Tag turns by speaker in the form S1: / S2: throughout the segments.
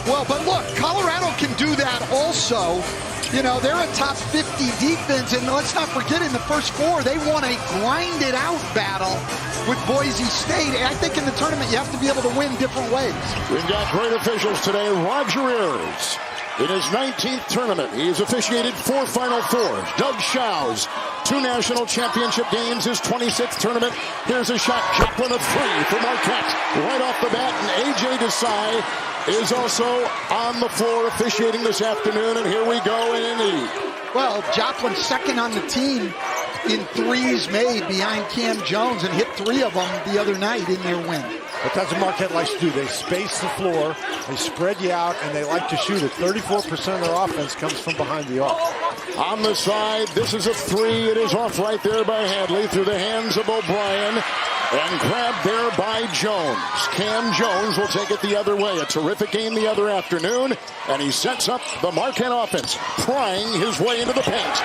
S1: Well, but look, Colorado can do that also. You know, they're a top 50 defense, and let's not forget in the first 4, they won a grinded-out battle with Boise State. And I think in the tournament, you have to be able to win different ways.
S2: We've got great officials today. Roger Ayers, in his 19th tournament, he has officiated 4 Final Fours. Doug Shows, 2 national championship games, his 26th tournament. Here's a shot, Joplin, a 3 for Marquette. Right off the bat, and A.J. Desai is also on the floor officiating this afternoon, and here we go in Indy.
S1: Well, Joplin's second on the team in threes made behind Cam Jones and hit 3 of them the other night in their win.
S3: But that's what Marquette likes to do. They space the floor, they spread you out, and they like to shoot it. 34% of their offense comes from behind the arc.
S2: On the side, this is a 3. It is off right there by Hadley through the hands of O'Brien. And grabbed there by Jones. Cam Jones will take it the other way. A terrific game the other afternoon. And he sets up the Marquette offense, prying his way into the paint.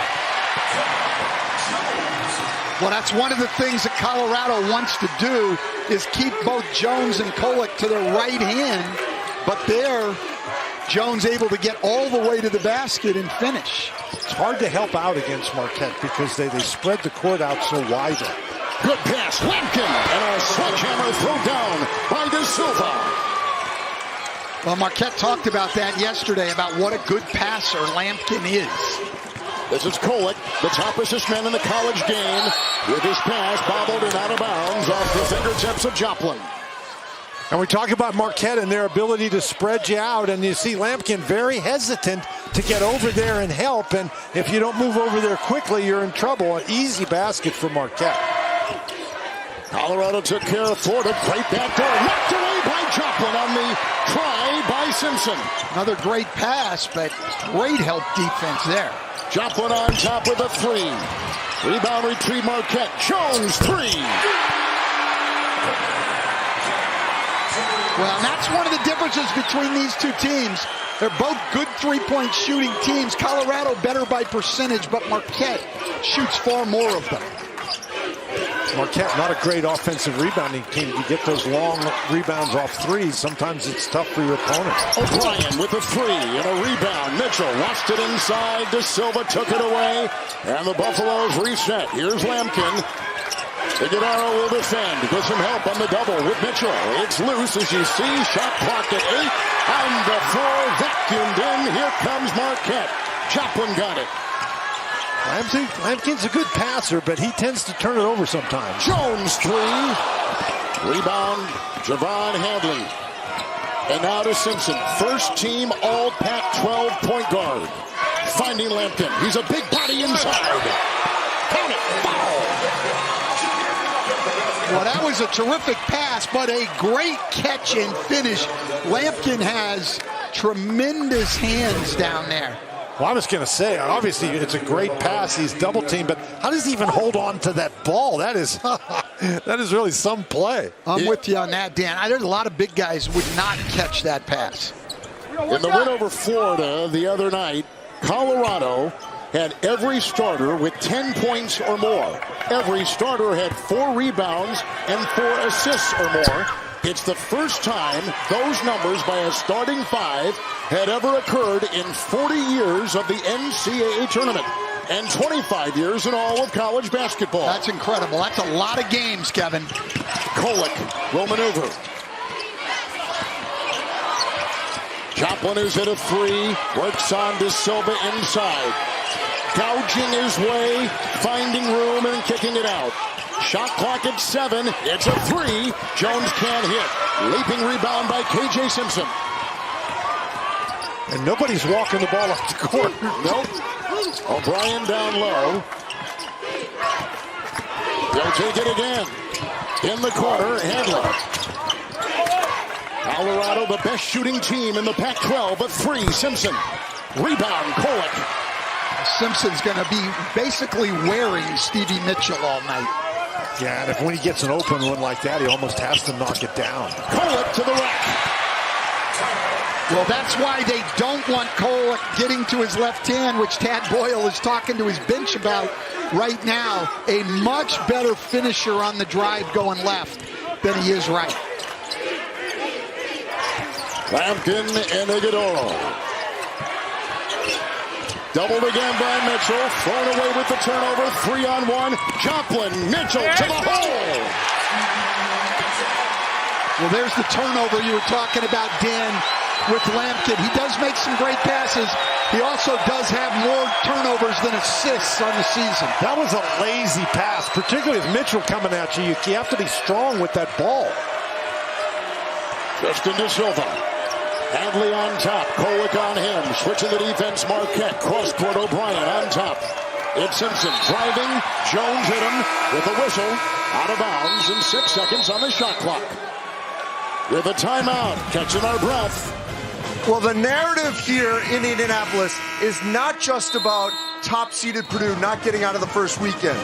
S1: Well, that's one of the things that Colorado wants to do is keep both Jones and Kolek to their right hand. But there, Jones able to get all the way to the basket and finish.
S3: It's hard to help out against Marquette because they spread the court out so widely.
S2: Good pass, Lampkin, and a sledgehammer throw down by De Silva.
S1: Well, Marquette talked about that yesterday, about what a good passer Lampkin is.
S2: This is Kolek, the top assist man in the college game, with his pass bobbled and out of bounds off the fingertips of Joplin.
S3: And we talk about Marquette and their ability to spread you out, and you see Lampkin very hesitant to get over there and help, and if you don't move over there quickly, you're in trouble. An easy basket for Marquette.
S2: Colorado took care of Florida. Great backdoor. Knocked away by Joplin on the try by Simpson.
S1: Another great pass, but great help defense there.
S2: Joplin on top with a 3. Rebound retrieve Marquette. Jones 3.
S1: Well, and that's one of the differences between these two teams. They're both good three-point shooting teams. Colorado better by percentage, but Marquette shoots far more of them.
S3: Marquette, not a great offensive rebounding team. You get those long rebounds off threes. Sometimes it's tough for your opponent.
S2: O'Brien with a 3 and a rebound. Mitchell lost it inside. De Silva took it away. And the Buffaloes reset. Here's Lampkin. Iguodala will defend. Get some help on the double with Mitchell. It's loose as you see. Shot clock at 8. On the floor, vacuumed in. Here comes Marquette. Joplin got it.
S3: Lampkin's a good passer, but he tends to turn it over sometimes.
S2: Jones 3. Rebound, Javon Hadley. And now to Simpson. First team all Pac-12 point guard. Finding Lampkin. He's a big body inside. Count it. Foul.
S1: Well, that was a terrific pass, but a great catch and finish. Lampkin has tremendous hands down there.
S3: Well, I was going to say, obviously, it's a great pass. He's double teamed, but how does he even hold on to that ball? That is really some play.
S1: I'm with you on that, Dan. There's a lot of big guys would not catch that pass.
S2: In the win over Florida the other night, Colorado had every starter with 10 points or more. Every starter had 4 rebounds and 4 assists or more. It's the first time those numbers by a starting 5 had ever occurred in 40 years of the NCAA tournament and 25 years in all of college basketball.
S1: That's incredible. That's a lot of games, Kevin.
S2: Kolek will maneuver. Joplin is at a 3. Works on De Silva inside. Gouging his way, finding room and kicking it out. Shot clock at 7. It's a 3. Jones can't hit. Leaping rebound by K.J. Simpson.
S3: And nobody's walking the ball off the court.
S2: Nope. O'Brien down low. They'll take it again. In the corner, Handler. Colorado, the best shooting team in the Pac-12, a 3. Simpson. Rebound, Kolek.
S1: Simpson's going to be basically wearing Stevie Mitchell all night.
S3: Yeah, and when he gets an open one like that, he almost has to knock it down.
S2: Kolek to the rack.
S1: Well, that's why they don't want Kolek getting to his left hand, which Tad Boyle is talking to his bench about right now. A much better finisher on the drive going left than he is right.
S2: Lampkin and Iguodaro. Doubled again by Mitchell. Thrown away with the turnover. 3-on-1. Joplin. Mitchell to the hole.
S1: Well, there's the turnover you were talking about, Dan, with Lampkin. He does make some great passes. He also does have more turnovers than assists on the season.
S3: That was a lazy pass, particularly with Mitchell coming at you. You have to be strong with that ball.
S2: Justin De Silva. Hadley on top. Kolek on him. Switching the defense. Marquette. Cross court. O'Brien on top. It's Simpson driving. Jones hit him with a whistle. Out of bounds and 6 seconds on the shot clock. With a timeout. Catching our breath.
S4: Well, the narrative here in Indianapolis is not just about top-seeded Purdue not getting out of the first weekend.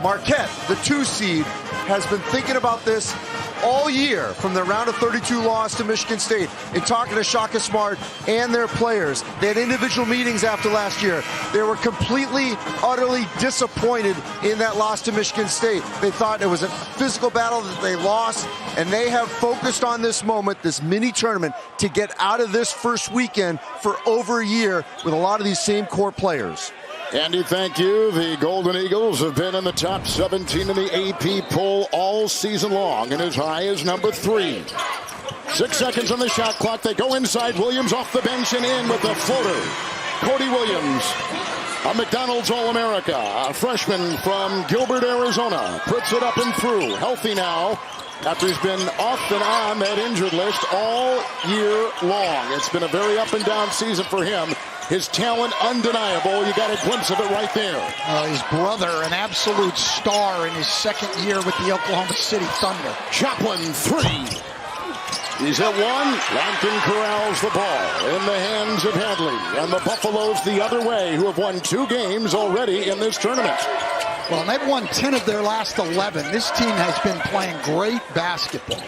S4: Marquette, the 2 seed, has been thinking about this all year from their round of 32 loss to Michigan State and talking to Shaka Smart and their players. They had individual meetings after last year. They were completely, utterly disappointed in that loss to Michigan State. They thought it was a physical battle that they lost, and they have focused on this moment, this mini tournament, to get out of this first weekend for over a year with a lot of these same core players.
S2: Andy, thank you. The Golden Eagles have been in the top 17 in the AP poll all season long, and as high as number 3. 6 seconds on the shot clock. They go inside. Williams off the bench and in with the floater. Cody Williams, a McDonald's All-America, a freshman from Gilbert, Arizona, puts it up and through. Healthy now after he's been off and on that injured list all year long. It's been a very up and down season for him. His talent undeniable. You got a glimpse of it right there.
S1: His brother, an absolute star in his second year with the Oklahoma City Thunder.
S2: Joplin 3. He's at 1. Lampkin corrals the ball in the hands of Hadley. And the Buffaloes the other way, who have won 2 games already in this tournament.
S1: Well, they've won 10 of their last 11. This team has been playing great basketball.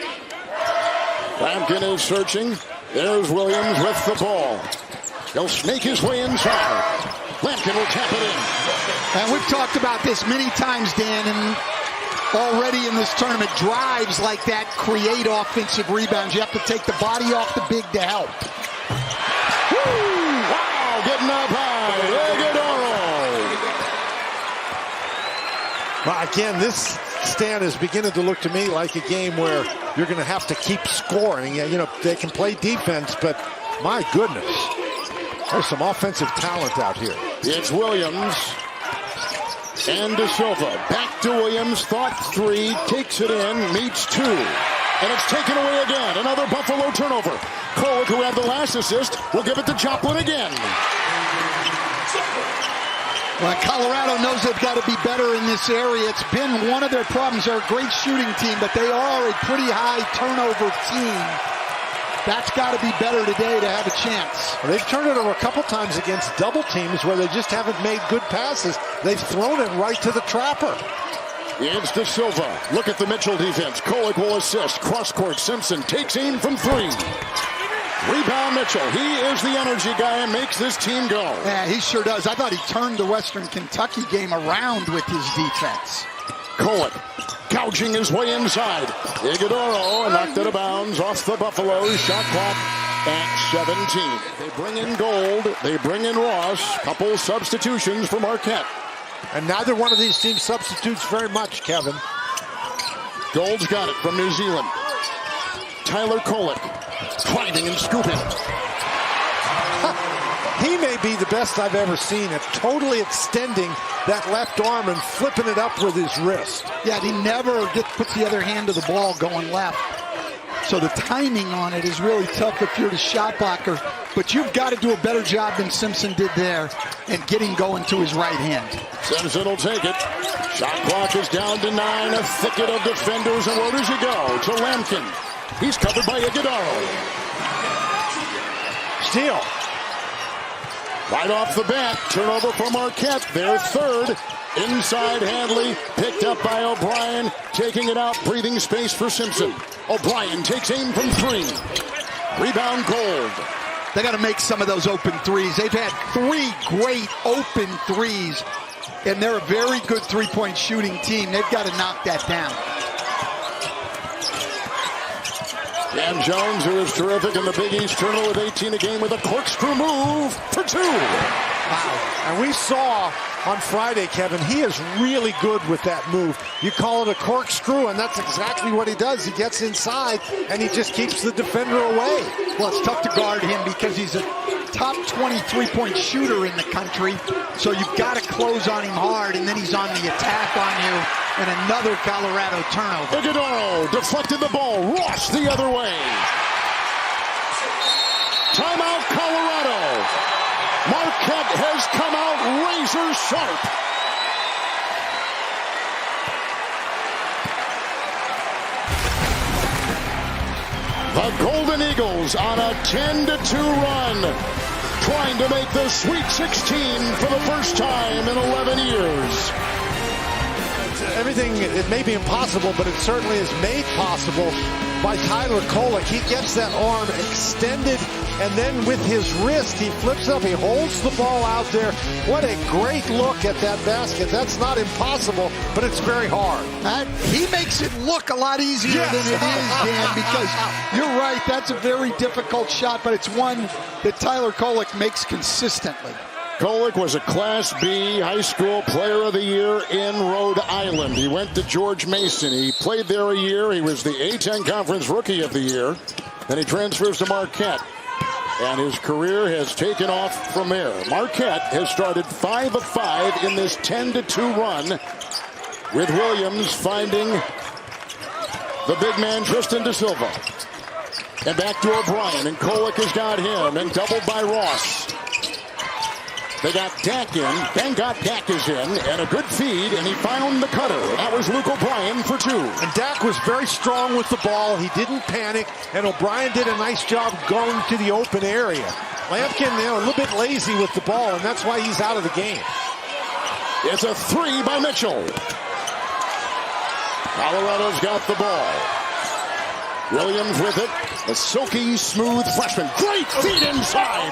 S2: Lampkin is searching. There's Williams with the ball. He'll snake his way inside. Lampkin will tap it in.
S1: And we've talked about this many times, Dan, and already in this tournament, drives like that create offensive rebounds. You have to take the body off the big to help.
S2: Woo! Wow, getting up high. Iguodaro.
S3: Well, again, this stand is beginning to look to me like a game where you're going to have to keep scoring. You know, they can play defense, but my goodness. There's some offensive talent out here.
S2: It's Williams and De Silva. Back to Williams. Thought 3. Takes it in. Meets 2. And it's taken away again. Another Buffalo turnover. Kolek, who had the last assist, will give it to Joplin again.
S1: Well, Colorado knows they've got to be better in this area. It's been one of their problems. They're a great shooting team, but they are a pretty high turnover team. That's got to be better today to have a chance.
S3: Well, they've turned it over a couple times against double teams where they just haven't made good passes. They've thrown it right to the trapper.
S2: It's De Silva. Look at the Mitchell defense. Kolek will assist. Cross court. Simpson takes aim from 3. Rebound Mitchell. He is the energy guy and makes this team go.
S1: Yeah, he sure does. I thought he turned the Western Kentucky game around with his defense.
S2: Kolek gouging his way inside. Iguodaro knocked out of bounds off the Buffaloes. Shot clock at 17. They bring in Gold. They bring in Ross. Couple substitutions for Marquette.
S3: And neither one of these teams substitutes very much, Kevin.
S2: Gold's got it from New Zealand. Tyler Kolek driving and scooping.
S3: He may be the best I've ever seen at totally extending that left arm and flipping it up with his wrist.
S1: Yeah, he never puts the other hand to the ball going left. So the timing on it is really tough if you're the shot blocker. But you've got to do a better job than Simpson did there and getting going to his right hand.
S2: Simpson will take it. Shot clock is down to 9. A thicket of defenders. And where does he go? To Lampkin. He's covered by Iguodaro.
S3: Steal.
S2: Right off the bat, turnover for Marquette. Their 3rd. Inside Hadley, picked up by O'Brien, taking it out, breathing space for Simpson. O'Brien takes aim from 3. Rebound Gold.
S1: They got to make some of those open threes. They've had 3 great open threes, and they're a very good three-point shooting team. They've got to knock that down.
S2: Dan Jones, who is terrific in the Big East tournament with 18 a game with a corkscrew move for 2.
S3: Wow. And we saw on Friday, Kevin, he is really good with that move. You call it a corkscrew, and that's exactly what he does. He gets inside, and he just keeps the defender away.
S1: Well, it's tough to guard him because he's a top 23-point shooter in the country, so you've got to close on him hard, and then he's on the attack on you, and another Colorado turnover.
S2: Iguodaro deflected the ball. Ross the other way. Timeout, Colorado. Marquette has come out razor sharp. The Golden Eagles on a 10-2 run, trying to make the Sweet 16 for the first time in 11 years.
S3: Everything, it may be impossible, but it certainly is made possible by Tyler Kolek. He gets that arm extended, and then with his wrist, he flips up, he holds the ball out there. What a great look at that basket. That's not impossible, but it's very hard.
S1: He makes it look a lot easier than it is, Dan, because you're right, that's a very difficult shot, but it's one that Tyler Kolek makes consistently.
S2: Kolek was a Class B high school player of the year in Rhode Island. He went to George Mason. He played there a year. He was the A-10 Conference Rookie of the Year. Then he transfers to Marquette, and his career has taken off from there. Marquette has started 5 of 5 in this 10-2 run, with Williams finding the big man Tristan Da Silva. And back to O'Brien, and Kolek has got him, and doubled by Ross. They got Dak in. Ben got Dak is in, and a good feed, and he found the cutter. That was Luke O'Brien for 2.
S3: And Dak was very strong with the ball. He didn't panic, and O'Brien did a nice job going to the open area. Lampkin, a little bit lazy with the ball, and that's why he's out of the game.
S2: It's a 3 by Mitchell. Colorado's got the ball. Williams with it. A silky smooth freshman. Great feed inside.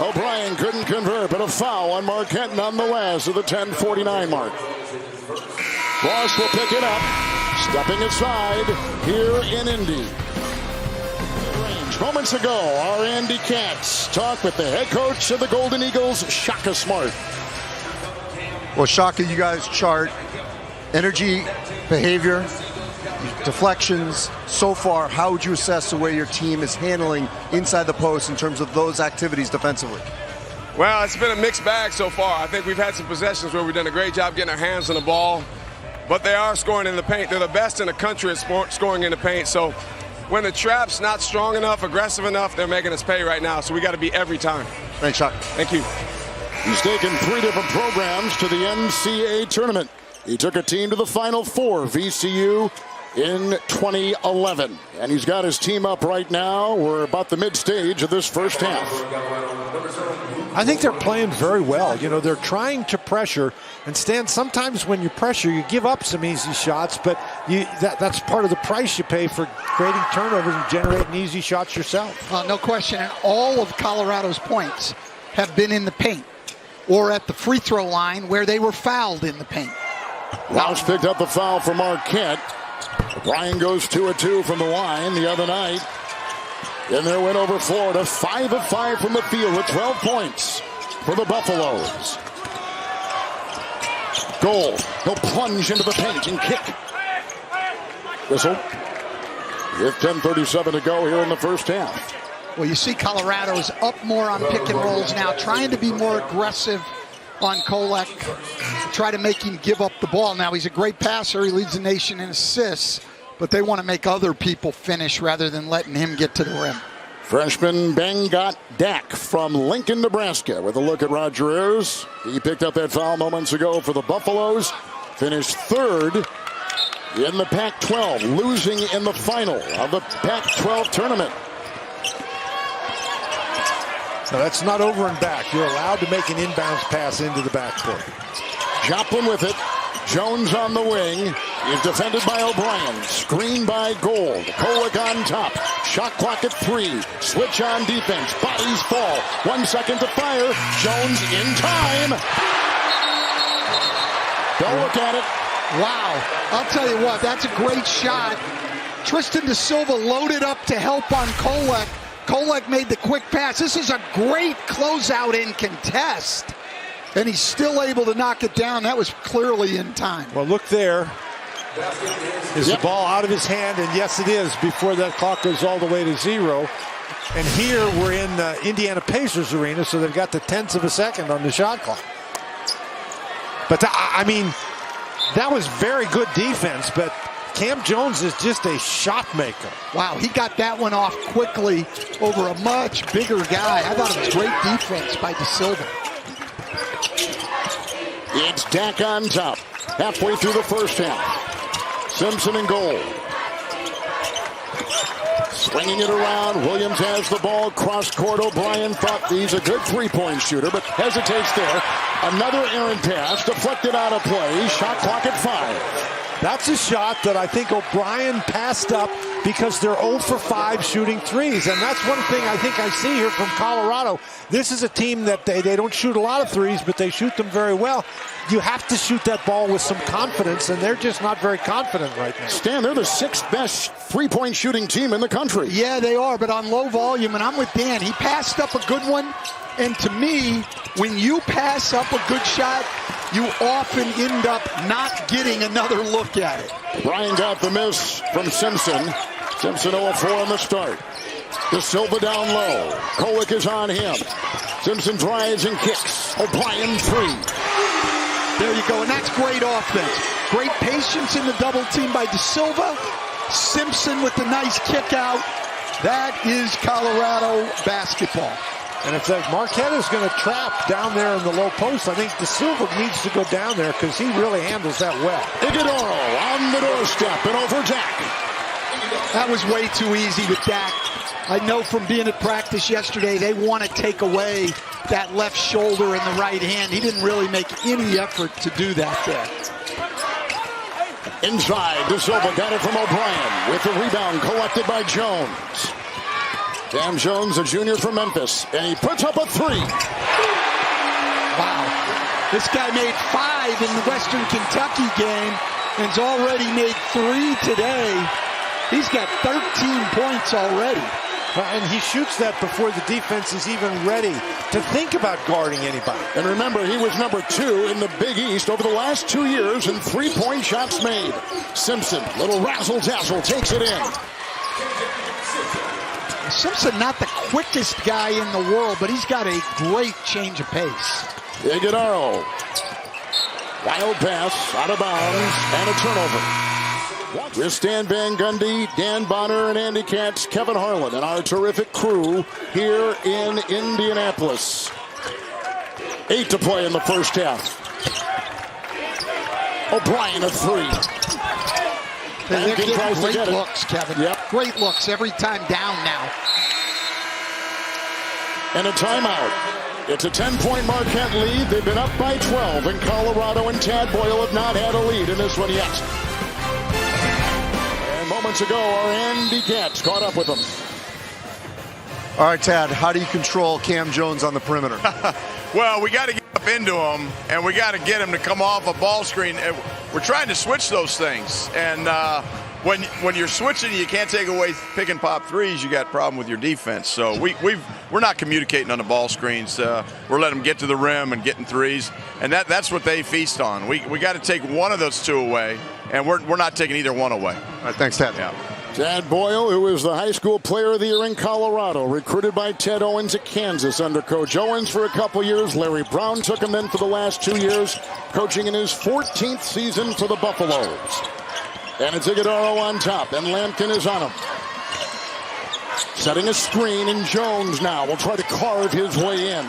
S2: O'Brien couldn't convert, but a foul on Marquette nonetheless at the 10:49 mark. Ross will pick it up, stepping aside here in Indy. Moments ago, our Andy Katz talked with the head coach of the Golden Eagles, Shaka Smart.
S4: Well, Shaka, you guys chart energy, behavior, deflections. So far, how would you assess the way your team is handling inside the post in terms of those activities defensively?
S5: Well, it's been a mixed bag so far. I think we've had some possessions where we've done a great job getting our hands on the ball, but they are scoring in the paint. They're the best in the country at scoring in the paint. So when the trap's not strong enough, aggressive enough, they're making us pay right now. So we got to be every time.
S4: Thanks, Shaka.
S5: Thank you.
S2: He's taken 3 different programs to the NCAA tournament. He took a team to the Final Four, VCU, in 2011. And he's got his team up right now. We're about the mid-stage of this first half.
S3: I think they're playing very well. You know, they're trying to pressure. And Stan, sometimes when you pressure, you give up some easy shots, but that's part of the price you pay for creating turnovers and generating easy shots yourself.
S1: No question. And all of Colorado's points have been in the paint or at the free throw line where they were fouled in the paint.
S2: Rouse picked up the foul for Marquette. O'Brien goes 2 of 2 from the line the other night. In their win over Florida, 5 of 5 from the field with 12 points for the Buffaloes. Goal. He'll plunge into the paint and kick. Whistle. With 10:37 to go here in the first half.
S1: Well, you see Colorado's up more on pick and rolls now, trying to be more aggressive on Kolek, try to make him give up the ball. Now, he's a great passer. He leads the nation in assists, but they want to make other people finish rather than letting him get to the rim.
S2: Freshman Bengot Dak from Lincoln, Nebraska, with a look at Roger Ayers. He picked up that foul moments ago for the Buffaloes. Finished 3rd in the Pac-12, losing in the final of the Pac-12 tournament.
S3: So that's not over and back. You're allowed to make an inbounds pass into the backcourt.
S2: Joplin with it. Jones on the wing. He's defended by O'Brien. Screen by Gold. Kolek on top. Shot clock at 3. Switch on defense. Bodies fall. 1 second to fire. Jones in time. Don't look at it.
S1: Wow. I'll tell you what, that's a great shot. Tristan Da Silva loaded up to help on Kolek. Kolek made the quick pass. This is a great closeout in contest. And he's still able to knock it down. That was clearly in time.
S3: Well, look there. Is the ball out of his hand? And yes, it is, before that clock goes all the way to 0. And here we're in Indiana Pacers arena, so they've got the tenths of a second on the shot clock. But, I mean, that was very good defense, but Cam Jones is just a shot maker.
S1: Wow, he got that one off quickly over a much bigger guy. I thought it was great defense by Da Silva.
S2: It's Dak on top. Halfway through the first half. Simpson in goal. Swinging it around. Williams has the ball. Cross court. O'Brien thought he's a good three-point shooter, but hesitates there. Another errant pass. Deflected out of play. Shot clock at 5.
S3: That's a shot that I think O'Brien passed up because they're 0 for 5 shooting threes. And that's one thing I think I see here from Colorado. This is a team that they don't shoot a lot of threes, but they shoot them very well. You have to shoot that ball with some confidence, and they're just not very confident right now.
S2: Stan, they're the 6th best three-point shooting team in the country.
S1: Yeah, they are, but on low volume, and I'm with Dan. He passed up a good one, and to me, when you pass up a good shot, you often end up not getting another look at it.
S2: Bryan got the miss from Simpson. Simpson 0-4 on the start. Da Silva down low. Kolek is on him. Simpson drives and kicks. O'Brien 3.
S1: There you go, and that's great offense. Great patience in the double team by Da Silva. Simpson with the nice kick out. That is Colorado basketball.
S3: And if Marquette is going to trap down there in the low post, I think Da Silva needs to go down there because he really handles that well.
S2: Iguodaro on the doorstep and over Dak.
S1: That was way too easy with Dak. I know from being at practice yesterday, they want to take away that left shoulder and the right hand. He didn't really make any effort to do that there.
S2: Inside, Da Silva got it from O'Brien with the rebound collected by Jones. Cam Jones, a junior from Memphis, and he puts up a 3.
S1: Wow. This guy made 5 in the Western Kentucky game and has already made 3 today. He's got 13 points already.
S3: And he shoots that before the defense is even ready to think about guarding anybody.
S2: And remember, he was number 2 in the Big East over the last 2 years in three-point shots made. Simpson, little razzle-dazzle, takes it in.
S1: Simpson not the quickest guy in the world, but he's got a great change of pace.
S2: Iguodaro. Wild pass, out of bounds, and a turnover. With Stan Van Gundy, Dan Bonner, and Andy Katz, Kevin Harlan, and our terrific crew here in Indianapolis. 8 to play in the first half. O'Brien a 3.
S1: They're getting great looks, Kevin.
S2: Yep.
S1: Great looks every time down now.
S2: And a timeout. It's a 10-point Marquette lead. They've been up by 12, and Colorado and Tad Boyle have not had a lead in this one yet. And moments ago, our Andy Katz caught up with them.
S4: All right, Tad, how do you control Cam Jones on the perimeter?
S6: Well, we got to get up into him, and we got to get him to come off a ball screen. We're trying to switch those things, and when you're switching, you can't take away pick and pop threes. You got a problem with your defense. So we're not communicating on the ball screens. We're letting them get to the rim and getting threes, and that's what they feast on. We got to take one of those 2 away, and we're not taking either one away.
S4: All right, thanks, Tad.
S6: Yeah.
S2: Tad Boyle, who is the high school player of the year in Colorado, recruited by Ted Owens at Kansas under Coach Owens for a couple years. Larry Brown took him then for the last 2 years, coaching in his 14th season for the Buffaloes. And it's Iguodaro on top, and Lampkin is on him. Setting a screen, and Jones now will try to carve his way in.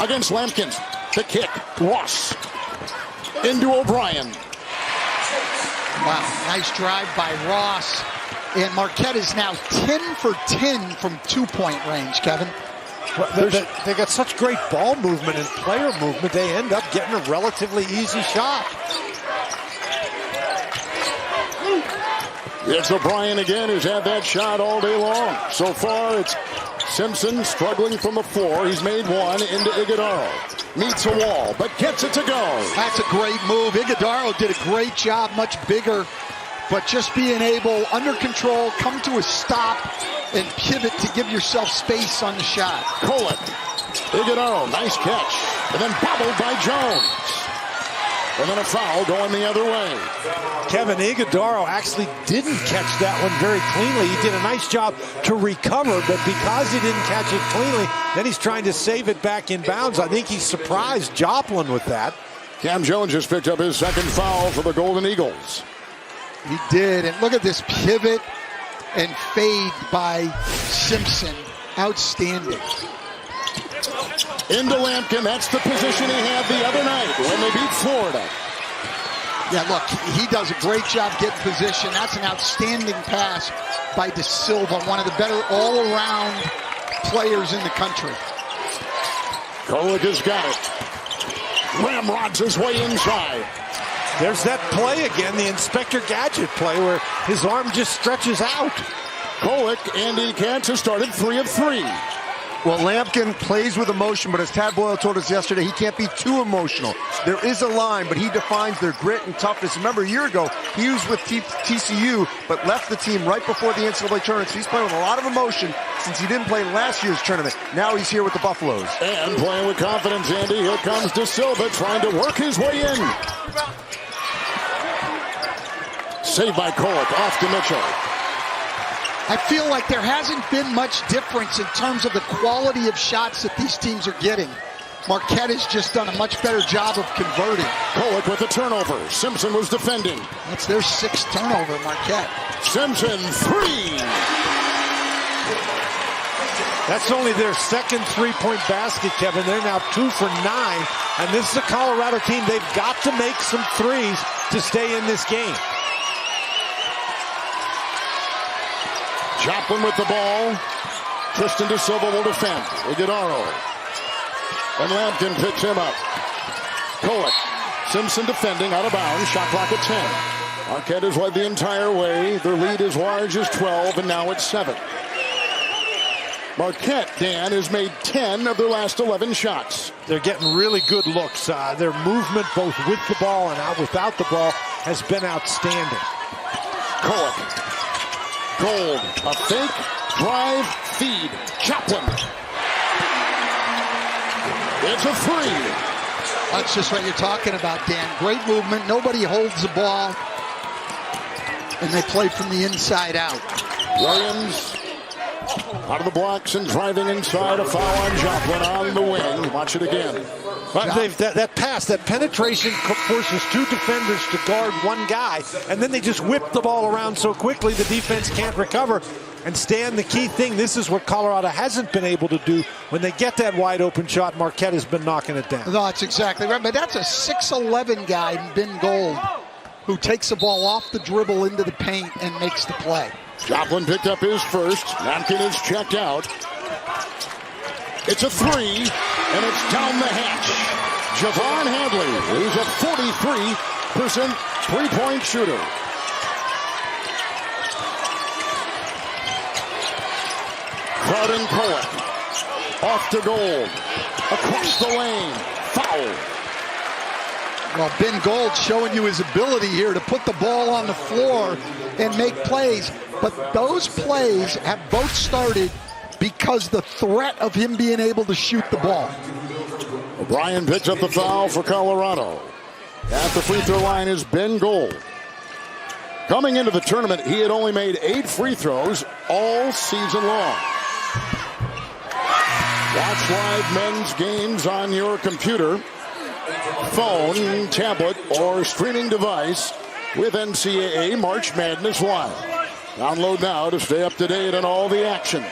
S2: Against Lampkin, the kick, Ross. Into O'Brien.
S1: Wow, nice drive by Ross. And Marquette is now 10 for 10 from 2-point range, Kevin.
S3: They got such great ball movement and player movement, they end up getting a relatively easy shot.
S2: It's O'Brien again, who's had that shot all day long. So far, it's Simpson struggling from the floor. He's made 1 into Iguodaro. Meets a wall, but gets it to go.
S1: That's a great move. Iguodaro did a great job, much bigger but just being able, under control, come to a stop and pivot to give yourself space on the shot.
S2: Kolek. Iguodaro, nice catch. And then bobbled by Jones. And then a foul going the other way.
S3: Kevin, Iguodaro actually didn't catch that one very cleanly. He did a nice job to recover, but because he didn't catch it cleanly, then he's trying to save it back in bounds. I think he surprised Joplin with that.
S2: Cam Jones just picked up his second foul for the Golden Eagles.
S1: He did, and look at this pivot and fade by Simpson. Outstanding.
S2: Into Lampkin, that's the position he had the other night when they beat Florida.
S1: Yeah, look, he does a great job getting position. That's an outstanding pass by De Silva, one of the better all-around players in the country.
S2: Kolek has got it. Ramrods his way inside.
S3: There's that play again, the Inspector Gadget play, where his arm just stretches out.
S2: Kolek, Andy Katz has started 3 of 3.
S4: Well, Lampkin plays with emotion, but as Tad Boyle told us yesterday, he can't be too emotional. There is a line, but he defines their grit and toughness. Remember, a year ago, he was with TCU, but left the team right before the NCAA tournament. So he's playing with a lot of emotion since he didn't play last year's tournament. Now he's here with the Buffaloes.
S2: And playing with confidence, Andy. Here comes De Silva trying to work his way in. Saved by Kolek, off to Mitchell.
S1: I feel like there hasn't been much difference in terms of the quality of shots that these teams are getting. Marquette has just done a much better job of converting.
S2: Kolek with the turnover. Simpson was defending.
S1: That's their 6th turnover, Marquette.
S2: Simpson, 3.
S3: That's only their second three-point basket, Kevin. They're now 2 for 9. And this is a Colorado team. They've got to make some threes to stay in this game.
S2: Joplin with the ball. Tristan De Silva will defend. Iguodaro. And Lampkin picks him up. Kolek. Simpson defending, out of bounds. Shot clock at 10. Marquette has led the entire way. Their lead is large as 12, and now it's 7. Marquette, Dan, has made 10 of their last 11 shots.
S3: They're getting really good looks. Their movement, both with the ball and out without the ball, has been outstanding.
S2: Kolek. Gold, a fake, drive, feed. Joplin. It's a 3.
S1: That's just what you're talking about, Dan. Great movement. Nobody holds the ball. And they play from the inside out.
S2: Williams out of the blocks and driving inside. A foul on Joplin on the wing. Watch it again.
S3: But that pass, that penetration forces 2 defenders to guard one guy, and then they just whip the ball around so quickly the defense can't recover. And Stan, the key thing, this is what Colorado hasn't been able to do. When they get that wide open shot, Marquette has been knocking it down.
S1: No, that's exactly right. But that's a 6'11 guy, Ben Gold, who takes the ball off the dribble into the paint and makes the play.
S2: Joplin picked up his first. Lampkin is checked out. It's a 3, and it's down the hatch. Javon Hadley, who's a 43% three-point shooter. Crowding Kolek. Off to Gold. Across the lane. Foul.
S1: Well, Ben Gold showing you his ability here to put the ball on the floor and make plays. But those plays have both started because the threat of him being able to shoot the ball.
S2: O'Brien picks up the foul for Colorado. At the free throw line is Ben Gold. Coming into the tournament, he had only made 8 free throws all season long. Watch live men's games on your computer, phone, tablet, or streaming device with NCAA March Madness Live. Download now to stay up to date on all the action.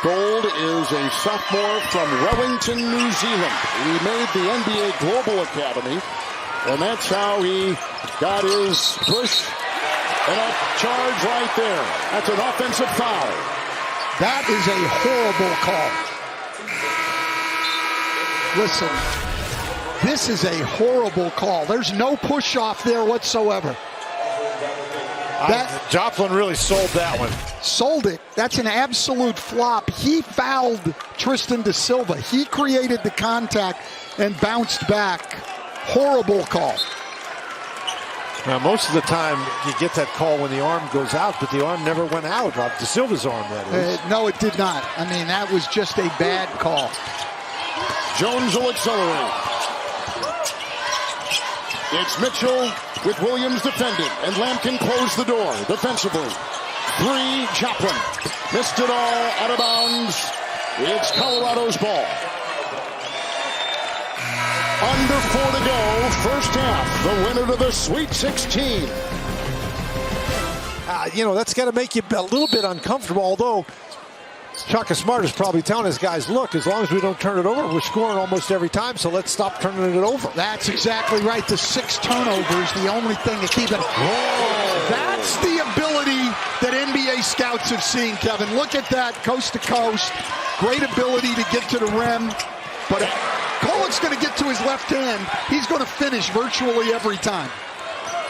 S2: Gold is a sophomore from Wellington, New Zealand. He made the NBA Global Academy, and that's how he got his push and a charge right there. That's an offensive foul.
S1: That is a horrible call. Listen, this is a horrible call. There's no push off there whatsoever.
S3: Joplin really sold that one.
S1: Sold it. That's an absolute flop. He fouled Tristan De Silva. He created the contact and bounced back. Horrible call.
S3: Now, most of the time, you get that call when the arm goes out, but the arm never went out. De Silva's arm, that is.
S1: No, it did not. I mean, that was just a bad call.
S2: Jones will accelerate. It's Mitchell with Williams defending, and Lampkin closed the door defensively. 3, Joplin. Missed it all, out of bounds. It's Colorado's ball. Under 4 to go, first half. The winner to the Sweet 16.
S3: That's got to make you a little bit uncomfortable, although Shaka Smart is probably telling his guys, look, as long as we don't turn it over, we're scoring almost every time, so let's stop turning it over.
S1: That's exactly right. The 6 turnovers, the only thing to keep it. That's the ability that NBA scouts have seen, Kevin. Look at that, coast to coast. Great ability to get to the rim. But Kolek's going to get to his left hand. He's going to finish virtually every time.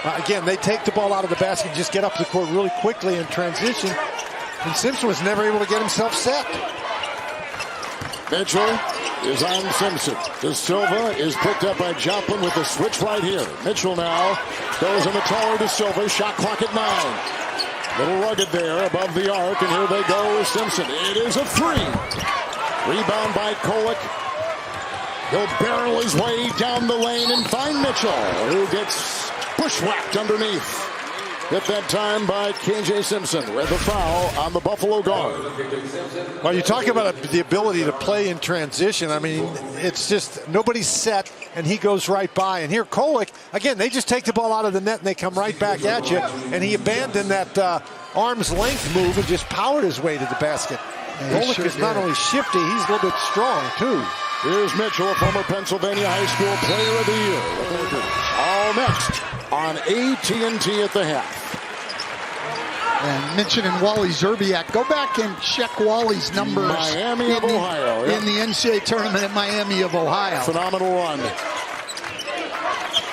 S3: Again, they take the ball out of the basket, just get up the court really quickly in transition. And Simpson was never able to get himself set.
S2: Mitchell is on Simpson. De Silva is picked up by Joplin with the switch right here. Mitchell now goes in the taller De Silva. Shot clock at 9. Little rugged there above the arc, and here they go with Simpson. It is a 3. Rebound by Kolek. He'll barrel his way down the lane and find Mitchell, who gets bushwhacked underneath. Hit that time by KJ Simpson with the foul on the Buffalo guard.
S3: Well, you talk about the ability to play in transition. I mean, it's just nobody's set, and he goes right by. And here, Kolek, again, they just take the ball out of the net, and they come right back at you. And he abandoned that arm's length move and just powered his way to the basket. Kolek is not only shifty, he's a little bit strong, too.
S2: Here's Mitchell, a former Pennsylvania High School Player of the Year. All next on AT&T at the half.
S1: And mentioning Wally Zerbiak, go back and check Wally's numbers.
S2: Miami of Ohio.
S1: In the NCAA tournament at Miami of Ohio.
S2: Phenomenal run.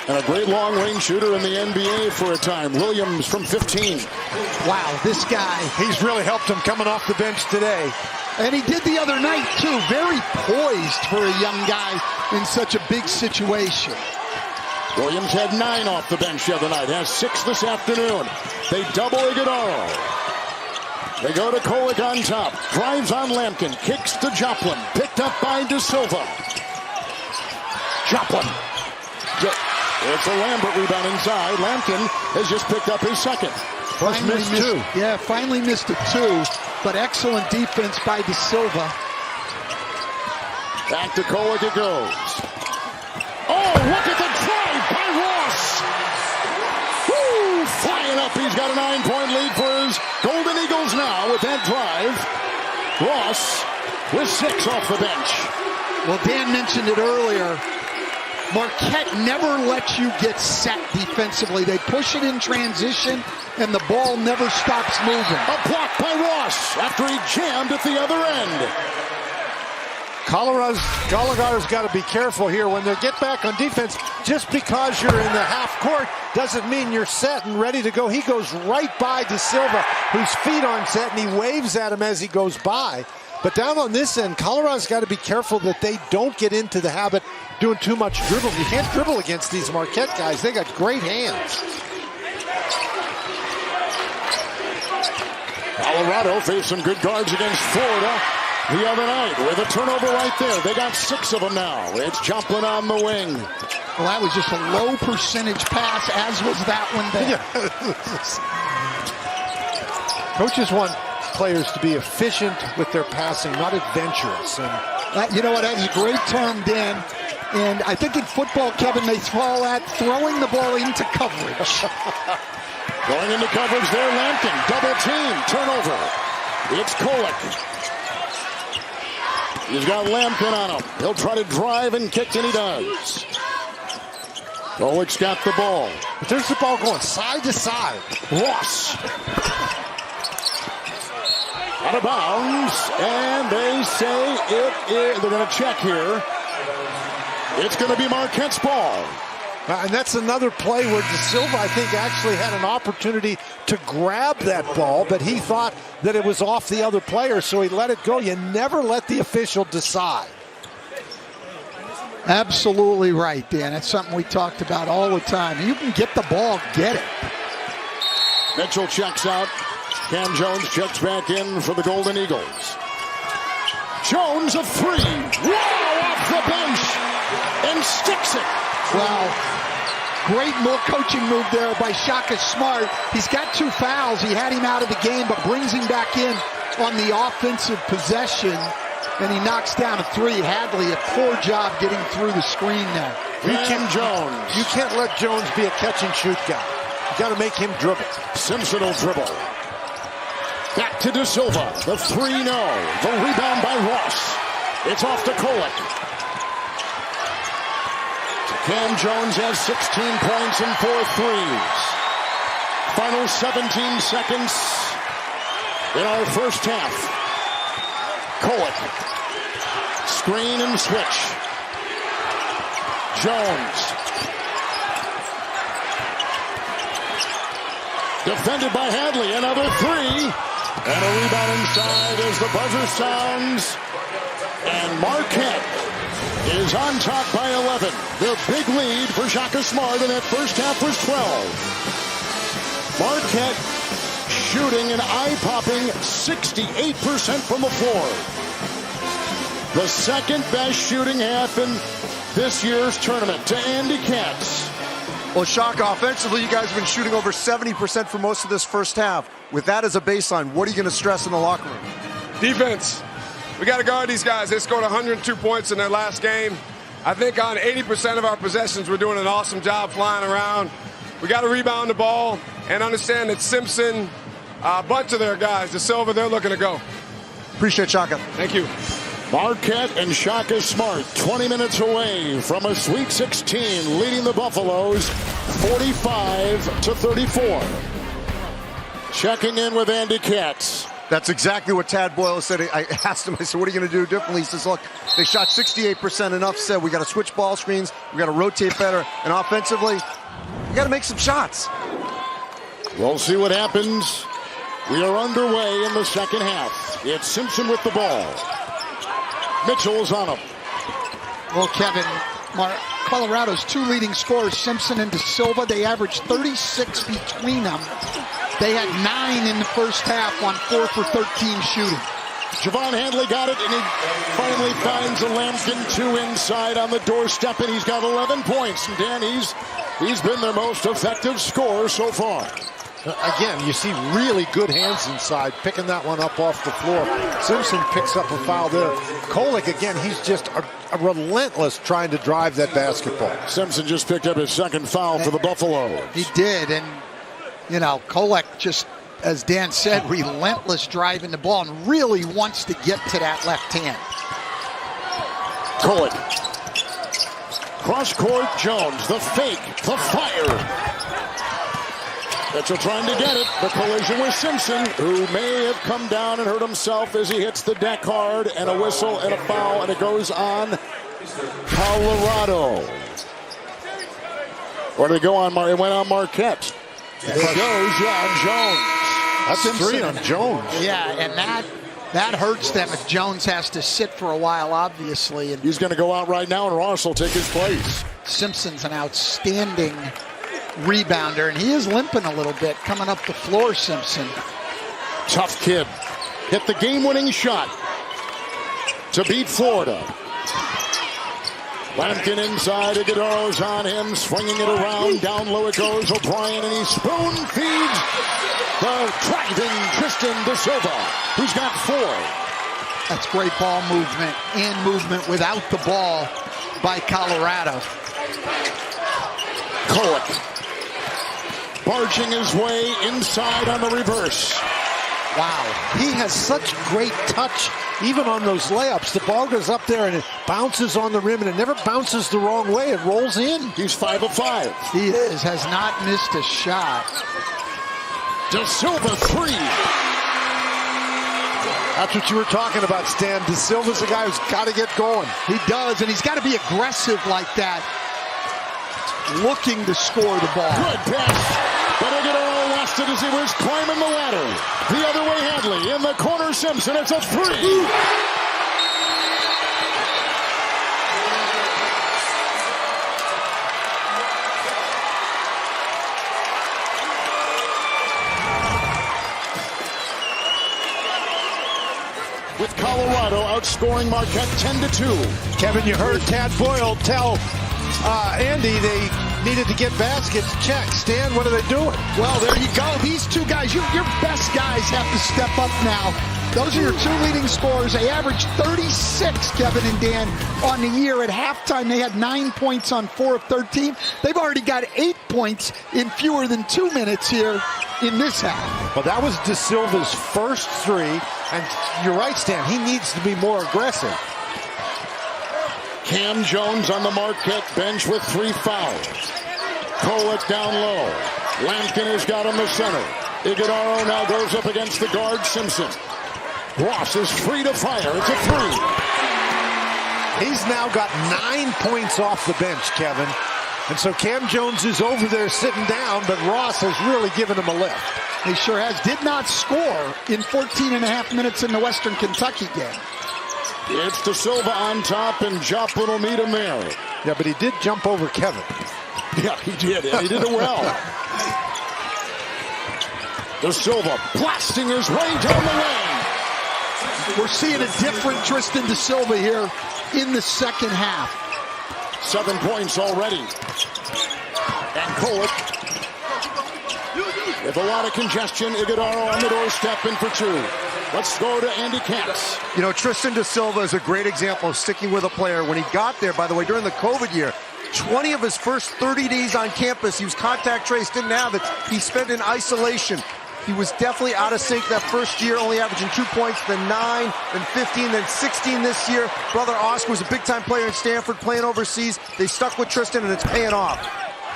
S2: And a great long-range shooter in the NBA for a time. Williams from 15.
S1: Wow, this guy.
S3: He's really helped him coming off the bench today.
S1: And he did the other night, too. Very poised for a young guy in such a big situation.
S2: Williams had 9 off the bench the other night. Has 6 this afternoon. They double Iguodaro. They go to Kolek on top. Drives on Lampkin. Kicks to Joplin. Picked up by De Silva. Joplin. It's a Lambert rebound inside. Lampkin has just picked up his second.
S1: Finally missed 2. Yeah, finally missed a 2. But excellent defense by De Silva.
S2: Back to Kolek it goes. Oh, look at the drive by Ross. Woo, flying up. He's got a 9-point lead for his Golden Eagles now with that drive. Ross with 6 off the bench.
S1: Well, Dan mentioned it earlier. Marquette never lets you get set defensively. They push it in transition, and the ball never stops moving.
S2: A block by Ross after he jammed at the other end.
S3: Colorado's got to be careful here when they get back on defense. Just because you're in the half court doesn't mean you're set and ready to go. He goes right by De Silva, whose feet aren't set, and he waves at him as he goes by. But down on this end, Colorado's got to be careful that they don't get into the habit doing too much dribble. You can't dribble against these Marquette guys. They got great hands.
S2: Colorado faced some good guards against Florida the other night with a turnover right there. They got 6 of them now. It's Joplin on the wing.
S1: Well, that was just a low percentage pass, as was that one there.
S3: Coaches want players to be efficient with their passing, not adventurous.
S1: And you know what? That's a great term, Dan. And I think in football, Kevin, they call that throwing the ball into coverage.
S2: Going into coverage there, Lampkin. Double team. Turnover. It's Kolek. He's got Lampkin on him. He'll try to drive and kick, and he does. Kolek's got the ball.
S3: But there's the ball going side to side.
S2: Ross. Out of bounds. And they say they're going to check here. It's going to be Marquette's ball.
S3: And that's another play where De Silva, I think, actually had an opportunity to grab that ball, but he thought that it was off the other player, so he let it go. You never let the official decide.
S1: Absolutely right, Dan. That's something we talked about all the time. You can get the ball, get it.
S2: Mitchell checks out. Cam Jones checks back in for the Golden Eagles. Jones a three. Wow, off the bench. And sticks it.
S1: Well, great coaching move there by Shaka Smart. He's got 2 fouls. He had him out of the game, but brings him back in on the offensive possession. And he knocks down a 3. Hadley, a poor job getting through the screen there.
S2: Jones.
S3: You can't let Jones be a catch and shoot guy. You got to make him dribble.
S2: Simpson will dribble. Back to De Silva. The 3, no. The rebound by Ross. It's off to Kolek. Cam Jones has 16 points and 4 threes. Final 17 seconds in our first half. Kolek. Screen and switch. Jones. Defended by Hadley. Another 3. And a rebound inside as the buzzer sounds. And Marquette is on top by 11. Their big lead for Shaka Smart in that first half was 12. Marquette shooting an eye-popping 68% from the floor. The second best shooting half in this year's tournament to Andy Katz.
S4: Well, Shaka, offensively, you guys have been shooting over 70% for most of this first half. With that as a baseline, what are you going to stress in the locker room?
S5: Defense. We got to guard these guys. They scored 102 points in their last game. I think on 80% of our possessions, we're doing an awesome job flying around. We got to rebound the ball and understand that Simpson, a bunch of their guys, De Silva, they're looking to go.
S4: Appreciate Shaka.
S5: Thank you.
S2: Marquette and Shaka Smart 20 minutes away from a Sweet 16, leading the Buffaloes 45-34. Checking in with Andy Katz.
S4: That's exactly what Tad Boyle said. I asked him, I said, what are you going to do differently? He says, look, they shot 68%. Enough said. We got to switch ball screens. We got to rotate better. And offensively, we got to make some shots.
S2: We'll see what happens. We are underway in the second half. It's Simpson with the ball. Mitchell's on him.
S1: Well, Kevin, Colorado's 2 leading scorers, Simpson and De Silva, they averaged 36 between them. They had 9 in the first half on 4 for 13 shooting.
S2: Javon Handley got it, and he finally finds a Lampkin 2 inside on the doorstep, and he's got 11 points. And Dan, he's been their most effective scorer so far.
S3: Again, you see really good hands inside, picking that one up off the floor. Simpson picks up a foul there. Kolek, again, he's just a relentless trying to drive that basketball.
S2: Simpson just picked up his second foul for the Buffaloes.
S1: He did, and, you know, Kolek just, as Dan said, relentless driving the ball and really wants to get to that left hand.
S2: Kolek. Cross-court Jones, the fake, the fire. Mitchell trying to get it. The collision with Simpson, who may have come down and hurt himself as he hits the deck hard, and a whistle and a foul, and it goes on Colorado. Or did it go on? It went on Marquette. It goes, on Jones.
S3: That's
S1: Simpson.
S3: 3 on Jones.
S1: Yeah, and that hurts them if Jones has to sit for a while, obviously. And
S2: he's going to go out right now, and Ross will take his place.
S1: Simpson's an outstanding rebounder, and he is limping a little bit coming up the floor, Simpson.
S2: Tough kid. Hit the game-winning shot to beat Florida. Lampkin inside, Iguodala's on him, swinging it around, down low it goes, O'Brien, and he spoon feeds the driving Tristan De Silva, who's got 4.
S1: That's great ball movement and movement without the ball by Colorado.
S2: Kolek barging his way inside on the reverse.
S3: Wow, he has such great touch, even on those layups. The ball goes up there and it bounces on the rim, and it never bounces the wrong way. It rolls in.
S2: He's 5 of 5.
S1: He has not missed a shot.
S2: De Silva 3.
S3: That's what you were talking about, Stan. De Silva's a guy who's got to get going.
S1: He does, and he's got to be aggressive like that, looking to score the ball.
S2: Good pass. But Iguodala lost it as he was climbing the ladder. The other way, Hadley. In the corner, Simpson. It's a 3. outscoring Marquette 10-2.
S3: Kevin, you heard Tad Boyle tell Andy they needed to get baskets. Check. Stan, what are they doing?
S1: Well, there you go. These two guys, your best guys have to step up now. Those are your two leading scorers. They averaged 36, Kevin and Dan, on the year. At halftime, they had 9 points on 4 of 13. They've already got 8 points in fewer than 2 minutes here in this half.
S3: Well, that was De Silva's first three. And you're right, Stan. He needs to be more aggressive.
S2: Cam Jones on the Marquette bench with 3 fouls. Kolek down low. Lampkin has got him the center. Iguodaro now goes up against the guard, Simpson. Ross is free to fire. It's a 3.
S3: He's now got 9 points off the bench, Kevin. And so Cam Jones is over there sitting down, but Ross has really given him a lift.
S1: He sure has. Did not score in 14 and a half minutes in the Western Kentucky game.
S2: It's De Silva on top, and Joplin will meet him there.
S3: Yeah, but he did jump over Kevin.
S2: Yeah, he did, and he did it well. De Silva blasting his way down the lane.
S1: We're seeing a different Tristan De Silva here in the second half.
S2: 7 points already. And Kolek with a lot of congestion. Iguodaro on the doorstep in for 2. Let's go to Andy Katz.
S4: You know, Tristan De Silva is a great example of sticking with a player. When he got there, by the way, during the COVID year, 20 of his first 30 days on campus, he was contact traced, didn't have it. He spent in isolation. He was definitely out of sync that first year, only averaging 2 points, then 9, then 15, then 16 this year. Brother Oscar was a big-time player in Stanford, playing overseas. They stuck with Tristan, and it's paying off.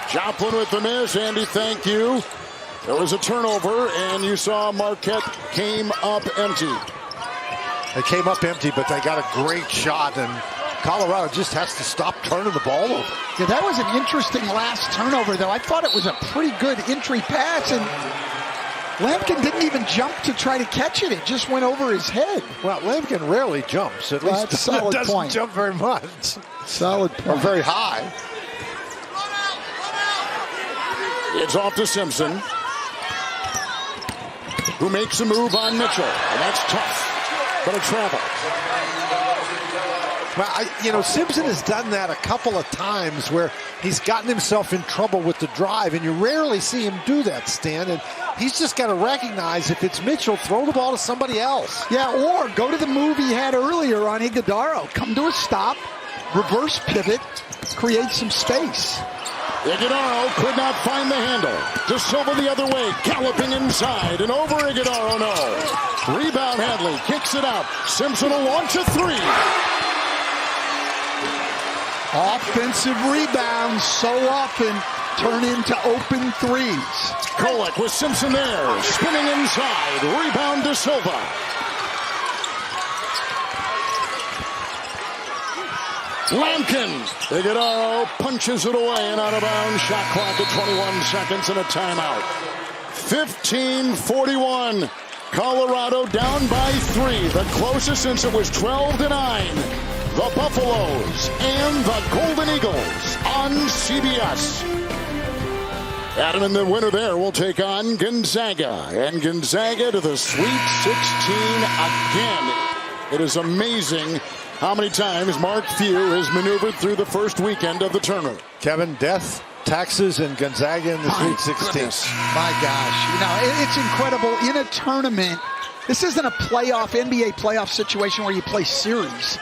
S2: Joplin with the miss. Andy, thank you. There was a turnover, and you saw Marquette came up empty.
S3: They came up empty, but they got a great shot, and Colorado just has to stop turning the ball over.
S1: Yeah, that was an interesting last turnover, though. I thought it was a pretty good entry pass, and Lampkin didn't even jump to try to catch it. It just went over his head.
S3: Well, Lampkin rarely jumps. At least doesn't jump very much.
S1: Solid point.
S3: Or very high.
S2: It's off to Simpson, who makes a move on Mitchell. And that's tough, but a travel.
S3: Well, Simpson has done that a couple of times where he's gotten himself in trouble with the drive, and you rarely see him do that, Stan. And he's just got to recognize if it's Mitchell, throw the ball to somebody else.
S1: Yeah, or go to the move he had earlier on Iguodaro. Come to a stop, reverse pivot, create some space.
S2: Iguodaro could not find the handle. De Silva the other way, galloping inside, and over Iguodaro, no. Rebound Hadley, kicks it out. Simpson will launch a 3.
S1: Offensive rebounds so often turn into open threes.
S2: Kolek with Simpson there, spinning inside. Rebound De Silva. Lampkin. Iguodaro punches it away and out of bounds. Shot clock at 21 seconds and a timeout. 15-41. Colorado down by 3. The closest since it was 12-9. The Buffaloes and the Golden Eagles on CBS. Adam, and the winner there will take on Gonzaga. And Gonzaga to the Sweet 16 again. It is amazing how many times Mark Few has maneuvered through the first weekend of the tournament.
S3: Kevin, death, taxes, and Gonzaga in the Sweet 16.
S1: My gosh. It's incredible. In a tournament, this isn't a NBA playoff situation where you play series.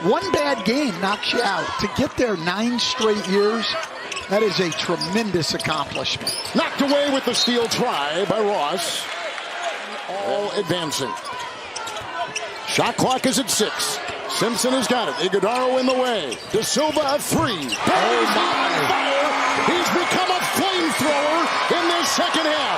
S1: One bad game knocks you out. To get there 9 straight years, that is a tremendous accomplishment.
S2: Knocked away with the steal try by Ross. All advancing. Shot clock is at 6. Simpson has got it. Iguodaro in the way. De Silva a 3. Oh my! Fire. He's become a flamethrower in the second half.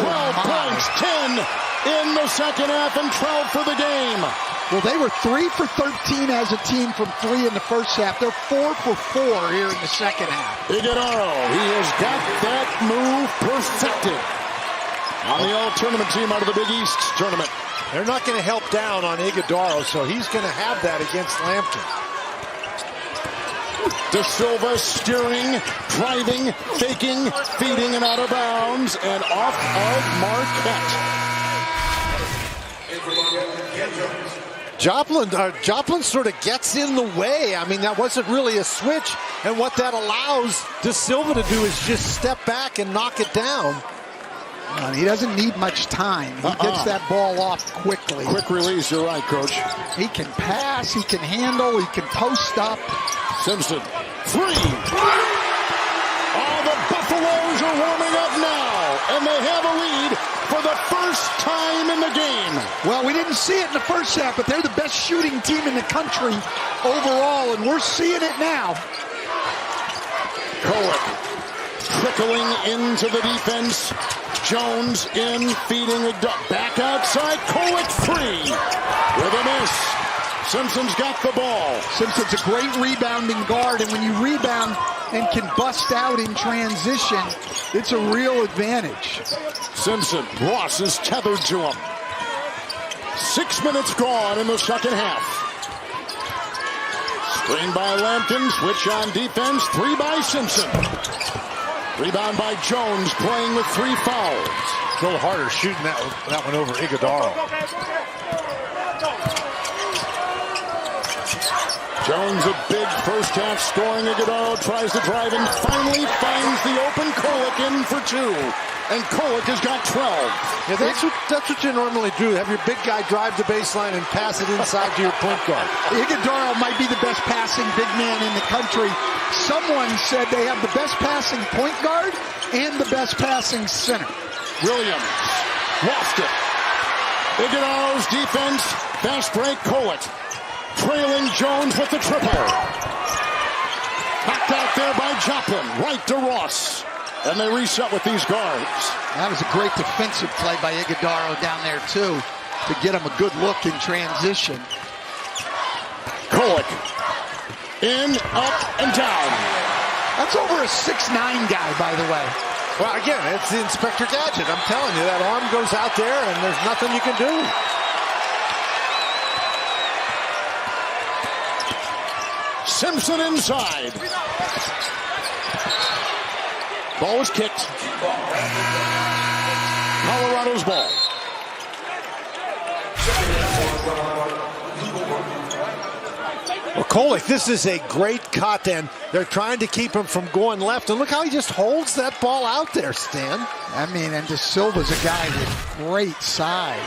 S2: 12 points, 10 in the second half, and 12 for the game.
S1: Well, they were 3 for 13 as a team from 3 in the first half. They're 4 for 4 here in the second half.
S2: Iguodaro, he has got that move perfected on the all-tournament team out of the Big East tournament.
S3: They're not going to help down on Iguodaro, so he's going to have that against Lampkin.
S2: De Silva steering, driving, faking, feeding, and out of bounds, and off of Marquette.
S3: Joplin sort of gets in the way. I mean, that wasn't really a switch. And what that allows De Silva to do is just step back and knock it down.
S1: And he doesn't need much time. He gets that ball off quickly.
S2: Quick release, you're right, Coach.
S1: He can pass, he can handle, he can post up.
S2: Simpson, three. Oh, the Buffaloes are warming up now, and they have a lead for the first time in the game.
S1: Well, we didn't see it in the first half, but they're the best shooting team in the country overall, and we're seeing it now.
S2: Kolek trickling into the defense. Jones in, feeding a duck. Back outside, Kolek free with a miss. Simpson's got the ball.
S1: Simpson's a great rebounding guard, and when you rebound and can bust out in transition, it's a real advantage.
S2: Simpson, Ross is tethered to him. 6 minutes gone in the second half. Screen by Lampkin, switch on defense, three by Simpson. Rebound by Jones, playing with 3 fouls.
S3: A little harder shooting that one over Iguodaro.
S2: Jones, a big first half scoring. Iguodaro tries to drive and finally finds the open Kolek in for 2. And Kolek has got 12.
S3: Yeah, that's what you normally do. Have your big guy drive the baseline and pass it inside to your point guard.
S1: Iguodaro might be the best passing big man in the country. Someone said they have the best passing point guard and the best passing center.
S2: Williams lost it. Iguodaro's defense, fast break, Kolek. Trailing Jones with the triple. Knocked out there by Joplin, right to Ross. And they reset with these guards.
S1: That was a great defensive play by Iguodaro down there, too, to get him a good look in transition.
S2: Kolek. In, up, and down.
S1: That's over a 6'9" guy, by the way.
S3: Well, again, it's the Inspector Gadget. I'm telling you, that arm goes out there, and there's nothing you can do.
S2: Simpson inside. Ball was kicked. Colorado's ball.
S3: Well, Kolek, this is a great cut, and they're trying to keep him from going left. And look how he just holds that ball out there, Stan.
S1: I mean, and De Silva's a guy with great size.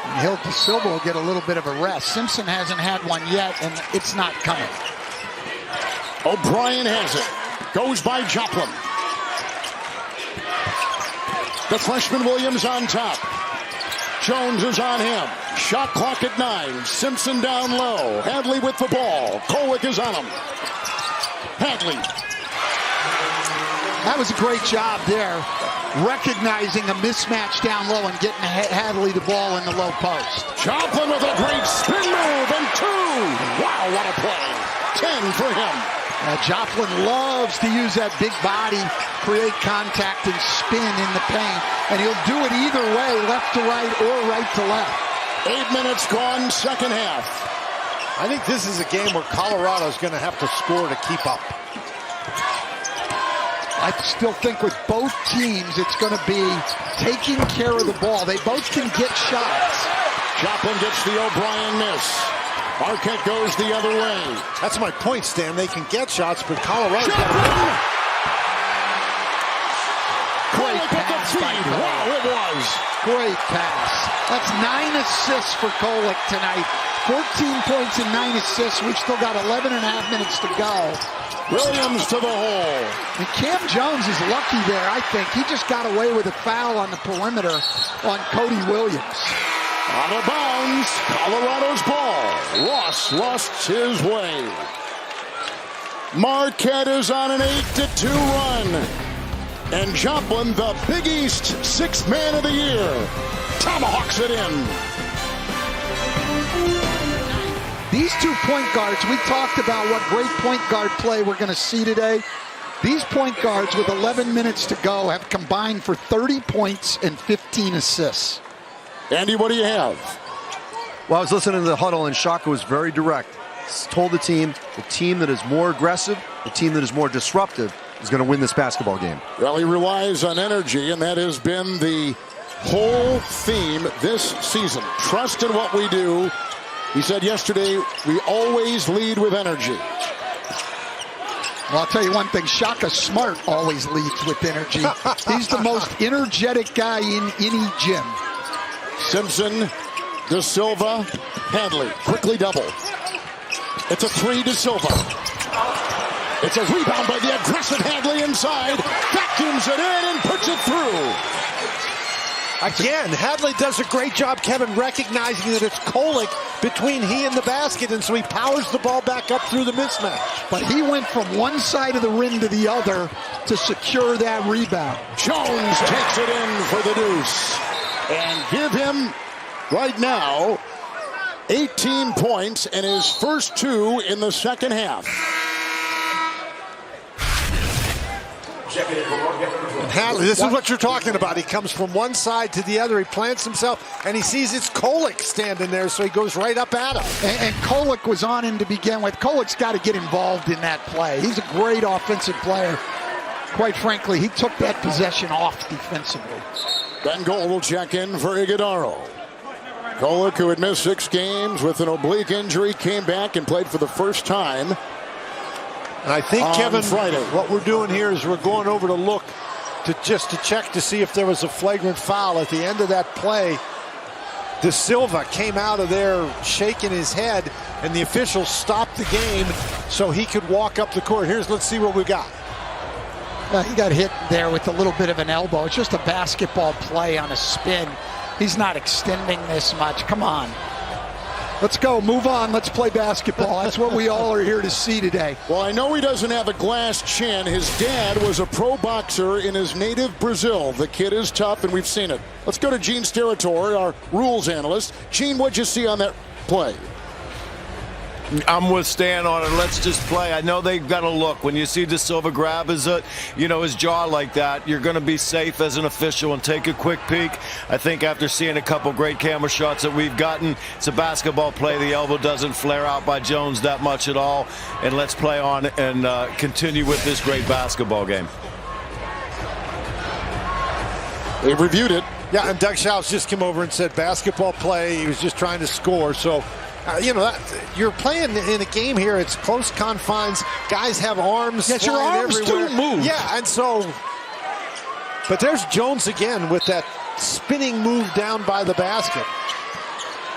S1: And De Silva will get a little bit of a rest. Simpson hasn't had one yet, and it's not coming.
S2: O'Brien has it. Goes by Joplin. The freshman Williams on top. Jones is on him. Shot clock at 9. Simpson down low. Hadley with the ball. Kolek is on him. Hadley.
S1: That was a great job there, recognizing a mismatch down low and getting Hadley the ball in the low post.
S2: Joplin with a great spin move and 2. Wow, what a play. 10 for him.
S1: Joplin loves to use that big body, create contact, and spin in the paint. And he'll do it either way, left to right or right to left.
S2: 8 minutes gone, second half.
S3: I think this is a game where Colorado's going to have to score to keep up.
S1: I still think with both teams, it's going to be taking care of the ball. They both can get shots.
S2: Joplin gets the O'Brien miss. Marquette goes the other way.
S3: That's my point, Stan. They can get shots, but Colorado's got
S2: Joplin!
S1: Great pass by Kolek.
S2: Wow, it was.
S1: Great pass. That's 9 assists for Kolek tonight. 14 points and 9 assists. We've still got 11 and a half minutes to go.
S2: Williams to the hole.
S1: And Cam Jones is lucky there, I think. He just got away with a foul on the perimeter on Cody Williams.
S2: Out of bounds, Colorado's ball. Ross lost his way. Marquette is on an 8-2 run. And Joplin, the Big East 6th man of the year, tomahawks it in.
S1: These 2 point guards, we talked about what great point guard play we're going to see today. These point guards with 11 minutes to go have combined for 30 points and 15 assists.
S2: Andy, what do you have?
S4: Well, I was listening to the huddle, and Shaka was very direct. He told the team that is more aggressive, the team that is more disruptive, is going to win this basketball game.
S2: Well, he relies on energy, and that has been the whole theme this season. Trust in what we do. He said yesterday, we always lead with energy.
S1: Well, I'll tell you one thing, Shaka Smart always leads with energy. He's the most energetic guy in any gym.
S2: Simpson, De Silva, Handley, quickly double. It's a three, De Silva. It's a rebound by the aggressive Handley inside. Vacuums it in and puts it through.
S3: Again, Hadley does a great job, Kevin, recognizing that it's Kolek between he and the basket, and so he powers the ball back up through the mismatch.
S1: But he went from one side of the rim to the other to secure that rebound.
S2: Jones takes it in for the deuce. And give him, right now, 18 points and his first 2 in the second half.
S3: And Hadley, this is what you're talking about. He comes from one side to the other. He plants himself, and he sees it's Kolek standing there, so he goes right up at him.
S1: And Kolek was on him to begin with. Kolek's got to get involved in that play. He's a great offensive player. Quite frankly, he took that possession off defensively.
S2: Ben Gold will check in for Iguodaro. Kolek, who had missed 6 games with an oblique injury, came back and played for the first time.
S3: And I think, Kevin,
S2: Friday.
S3: what we're doing here is we're going over to look to check to see if there was a flagrant foul. At the end of that play, De Silva came out of there shaking his head, and the officials stopped the game so he could walk up the court. Let's see what we got.
S1: He got hit there with a little bit of an elbow. It's just a basketball play on a spin. He's not extending this much. Come on. Let's go. Move on. Let's play basketball. That's what we all are here to see today.
S2: Well, I know he doesn't have a glass chin. His dad was a pro boxer in his native Brazil. The kid is tough, and we've seen it. Let's go to Gene Steratore, our rules analyst. Gene, what'd you see on that play?
S7: I'm with Stan on it. Let's just play. I know they've got to look. When you see De Silva grab his jaw like that, you're going to be safe as an official and take a quick peek. I think after seeing a couple great camera shots that we've gotten, it's a basketball play. The elbow doesn't flare out by Jones that much at all. And let's play on and continue with this great basketball game.
S2: They reviewed it.
S3: Yeah, and Doug Schaus just came over and said basketball play. He was just trying to score. So, you're playing in a game here. It's close confines. Guys have arms.
S1: Yes, your arms
S3: everywhere.
S1: do move.
S3: Yeah, and so, but there's Jones again with that spinning move down by the basket.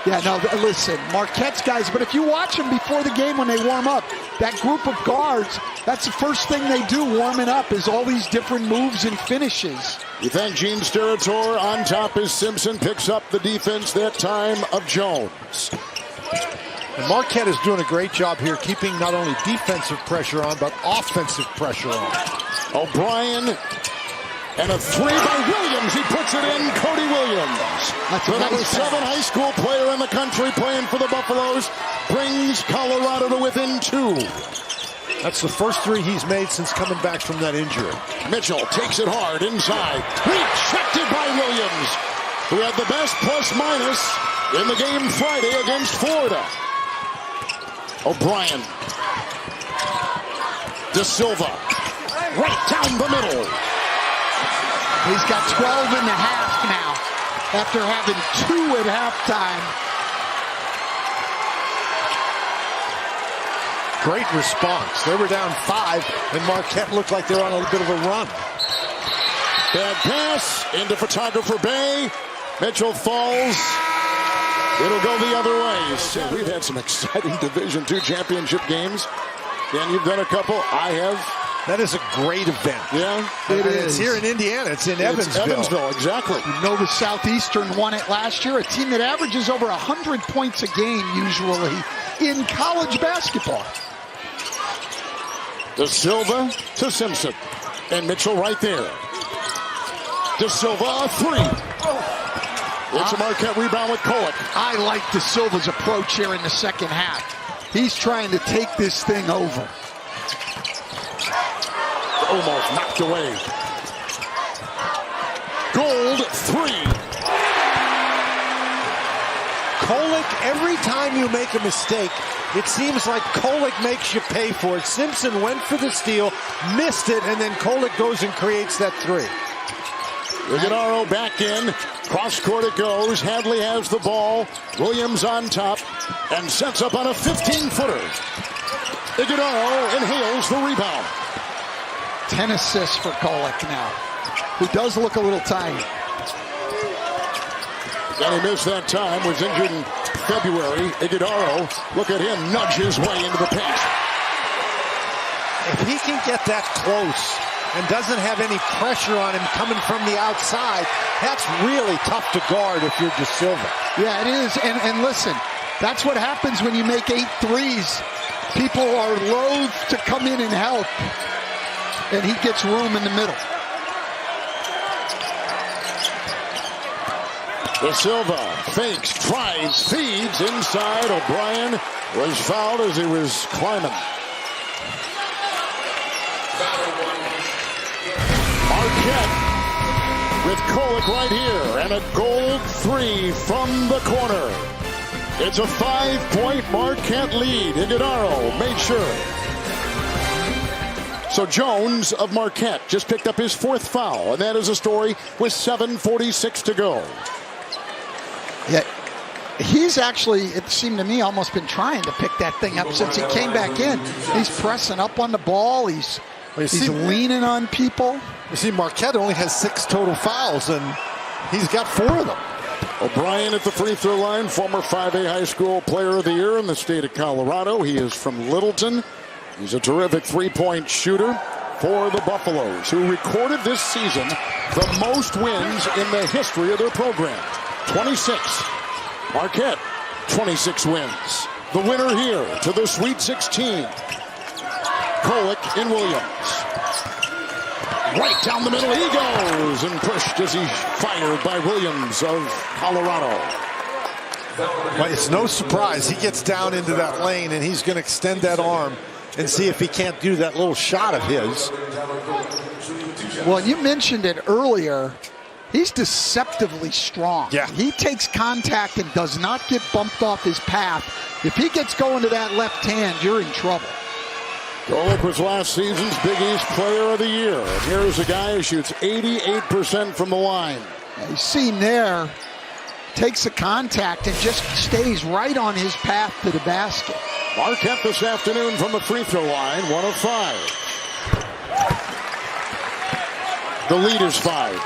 S1: Yeah, no, listen, Marquette's guys, but if you watch them before the game when they warm up, that group of guards, that's the first thing they do warming up is all these different moves and finishes.
S2: You thank Gene Steratore. On top is Simpson, picks up the defense that time of Jones.
S3: And Marquette is doing a great job here keeping not only defensive pressure on, but offensive pressure on.
S2: O'Brien and a 3 by Williams. He puts it in. Cody Williams, the number 7 high school player in the country playing for the Buffaloes, brings Colorado to within 2.
S3: That's the first 3 he's made since coming back from that injury.
S2: Mitchell takes it hard inside. Rejected by Williams, who had the best plus-minus in the game Friday against Florida. O'Brien. De Silva. Right down the middle.
S1: He's got 12 and a half now after having 2 at halftime.
S3: Great response. They were down 5, and Marquette looked like they were on a bit of a run.
S2: Bad pass into photographer Bay. Mitchell falls. It'll go the other way. So we've had some exciting Division II championship games. Dan, you've done a couple. I have.
S3: That is a great event.
S2: Yeah,
S3: It's here in Indiana. It's in Evansville.
S2: Evansville, exactly.
S1: Nova Southeastern won it last year, a team that averages over 100 points a game usually in college basketball.
S2: De Silva to Simpson. And Mitchell right there. De Silva, a 3. It's a Marquette rebound with Kolek.
S1: I like De Silva's approach here in the second half. He's trying to take this thing over.
S2: Almost knocked away. Gold 3.
S3: Kolek, every time you make a mistake, it seems like Kolek makes you pay for it. Simpson went for the steal, missed it, and then Kolek goes and creates that 3.
S2: Iguodaro back in. Cross court it goes. Hadley has the ball. Williams on top and sets up on a 15-footer. Iguodala inhales the rebound.
S1: 10 assists for Kolek now, who does look a little tired.
S2: And he missed that time, was injured in February. Iguodala, look at him nudge his way into the paint.
S3: If he can get that close and doesn't have any pressure on him coming from the outside, that's really tough to guard if you're De Silva.
S1: Yeah, it is. And listen, that's what happens when you make 8 threes. People are loath to come in and help, and he gets room in the middle.
S2: De Silva fakes, tries, feeds inside. O'Brien was fouled as he was climbing. Marquette with Kolek right here, and a gold 3 from the corner. It's a 5-point Marquette lead. Iguodala made sure. So Jones of Marquette just picked up his 4th foul, and that is a story with 7:46 to go.
S1: Yeah, he's actually, it seemed to me, almost been trying to pick that thing up since he came back in. He's pressing up on the ball. He's leaning on people.
S3: You see, Marquette only has 6 total fouls, and he's got 4 of them.
S2: O'Brien at the free throw line, former 5A high school player of the year in the state of Colorado. He is from Littleton. He's a terrific 3-point shooter for the Buffaloes, who recorded this season the most wins in the history of their program. 26. Marquette, 26 wins. The winner here to the Sweet 16. Kolek in Williams. Right down the middle he goes, and pushed as he's fired by Williams of Colorado.
S3: Well, it's no surprise he gets down into that lane, and he's going to extend that arm and see if he can't do that little shot of his.
S1: Well, you mentioned it earlier. He's deceptively strong.
S3: Yeah.
S1: He takes contact and does not get bumped off his path. If he gets going to that left hand, you're in trouble.
S2: Kolek was last season's Big East Player of the Year. And here's a guy who shoots 88% from the line.
S1: You see him there, takes the contact and just stays right on his path to the basket.
S2: Marquette this afternoon from the free throw line, 1 of 5. The lead is 5.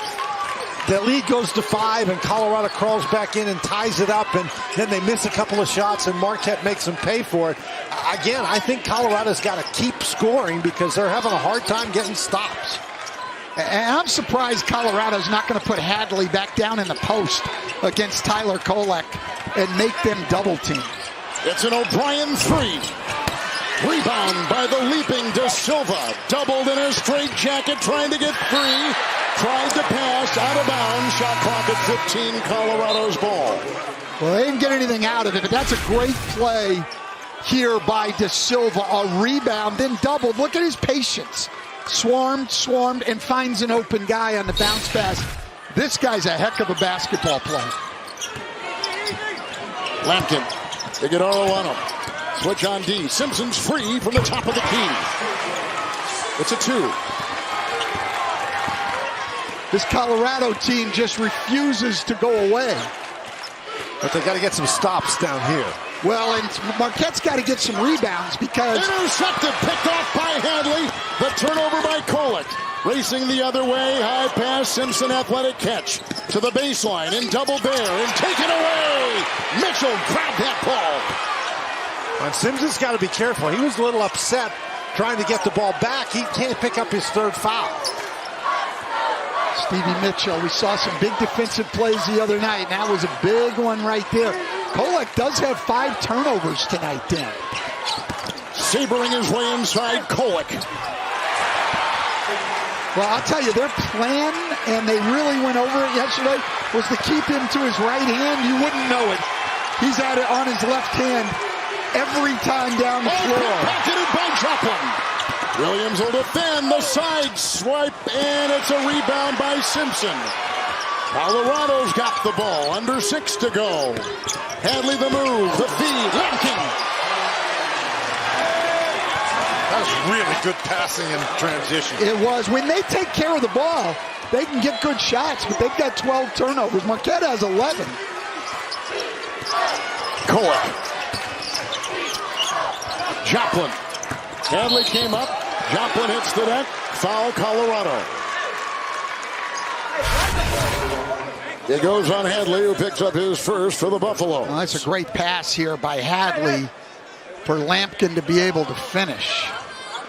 S3: The lead goes to 5, and Colorado crawls back in and ties it up, and then they miss a couple of shots, and Marquette makes them pay for it. Again, I think Colorado's got to keep scoring because they're having a hard time getting stops.
S1: And I'm surprised Colorado's not going to put Hadley back down in the post against Tyler Kolek and make them double team.
S2: It's an O'Brien 3. Rebound by the leaping De Silva. Doubled in a straight jacket, trying to get free. Tried to pass, out of bounds. Shot clock at 15, Colorado's ball.
S1: Well, they didn't get anything out of it, but that's a great play here by De Silva. A rebound, then doubled. Look at his patience. Swarmed, and finds an open guy on the bounce pass. This guy's a heck of a basketball player.
S2: Lampkin, Iguodala on him. Switch on D. Simpson's free from the top of the key. It's a 2.
S1: This Colorado team just refuses to go away.
S3: But they got to get some stops down here.
S1: Well, and Marquette's got to get some rebounds because...
S2: Intercepted, picked off by Hadley. The turnover by Kolek. Racing the other way, high pass, Simpson athletic catch. To the baseline, in double bear, and taken away. Mitchell grabbed that ball.
S3: And Simpson's got to be careful. He was a little upset trying to get the ball back. He can't pick up his 3rd foul.
S1: Stevie Mitchell, we saw some big defensive plays the other night, and that was a big one right there. Kolek does have 5 turnovers tonight, Dan.
S2: Sabering his way inside Kolek.
S1: Well, I'll tell you, their plan, and they really went over it yesterday, was to keep him to his right hand. You wouldn't know it. He's at it on his left hand every time down the floor.
S2: Pocketed by Joplin. Williams will defend the side swipe, and it's a rebound by Simpson. Colorado's got the ball, under 6 to go. Hadley the move, the feed, Lampkin.
S3: That was really good passing in transition.
S1: It was. When they take care of the ball, they can get good shots, but they've got 12 turnovers. Marquette has 11.
S2: Kolek. Joplin. Hadley came up. Joplin hits the net. Foul, Colorado. It goes on Hadley, who picks up his first for the Buffalo.
S1: Well, that's a great pass here by Hadley for Lampkin to be able to finish.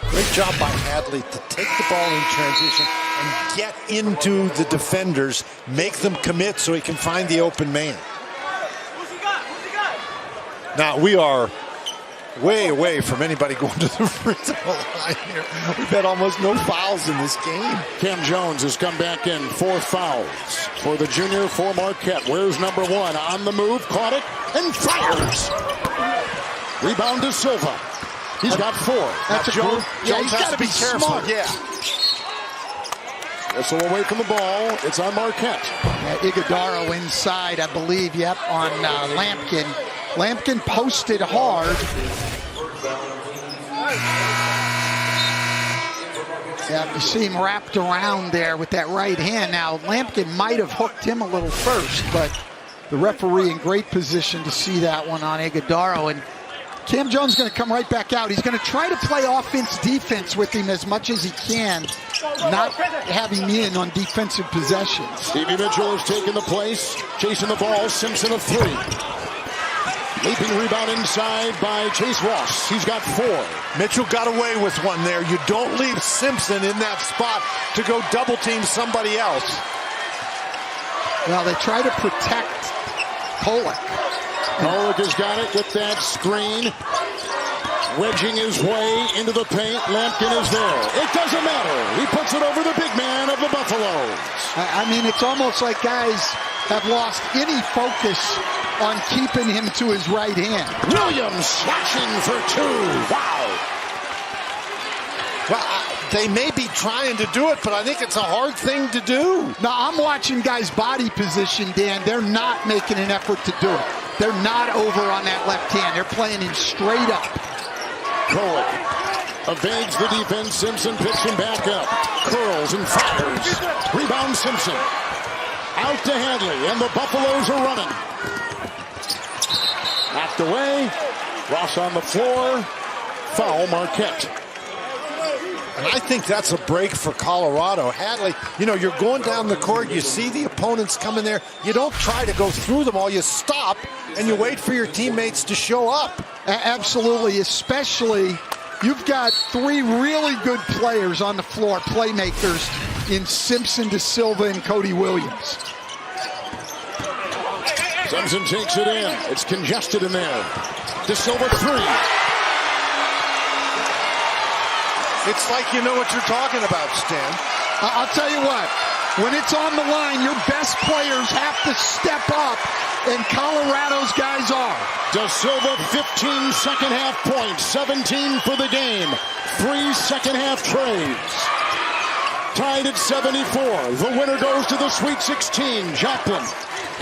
S3: Great job by Hadley to take the ball in transition and get into the defenders, make them commit so he can find the open man. Now, we are way away from anybody going to the free throw line here. We've had almost no fouls in this game.
S2: Cam Jones has come back in. 4 fouls for the junior for Marquette. Where's number 1? On the move, caught it, and fires. Rebound to Silva. He's got 4.
S1: That's a
S3: Jones,
S1: yeah, he's got to be
S3: careful.
S1: smart.
S3: Yeah.
S2: Whistle away from the ball. It's on Marquette.
S1: Iguodaro inside, I believe, yep, on Lampkin. Lampkin posted hard. Yeah, you see him wrapped around there with that right hand. Now, Lampkin might have hooked him a little first, but the referee in great position to see that one on Iguodaro. And Cam Jones is going to come right back out. He's going to try to play offense-defense with him as much as he can, not having me in on defensive possessions.
S2: Stevie Mitchell has taken the place, chasing the ball. Simpson a 3. Leaping rebound inside by Chase Ross. He's got 4.
S3: Mitchell got away with one there. You don't leave Simpson in that spot to go double team somebody else.
S1: Well, they try to protect Kolek.
S2: Kolek has got it with that screen. Wedging his way into the paint. Lampkin is there. It doesn't matter. He puts it over the big man of the Buffaloes.
S1: I mean, it's almost like guys have lost any focus on keeping him to his right hand.
S2: Williams slashing for 2. Wow.
S3: Well, they may be trying to do it, but I think it's a hard thing to do.
S1: Now, I'm watching guys' body position, Dan. They're not making an effort to do it. They're not over on that left hand. They're playing him straight up.
S2: Kolek evades the defense. Simpson picks him back up. Curls and fires. Rebound Simpson. Out to Hadley, and the Buffaloes are running. Knocked away. Ross on the floor. Foul, Marquette.
S3: And I think that's a break for Colorado. Hadley, you know, you're going down the court, you see the opponents coming there. You don't try to go through them all. You stop, and you wait for your teammates to show up.
S1: Absolutely, especially you've got 3 really good players on the floor, playmakers, in Simpson, De Silva, and Cody Williams.
S2: Simpson takes it in. It's congested in there. De Silva 3.
S3: It's like you know what you're talking about, Stan.
S1: I'll tell you what, when it's on the line, your best players have to step up, and Colorado's guys are.
S2: De Silva, 15 second-half points, 17 for the game. 3 second-half trades. Tied at 74. The winner goes to the Sweet 16. Joplin.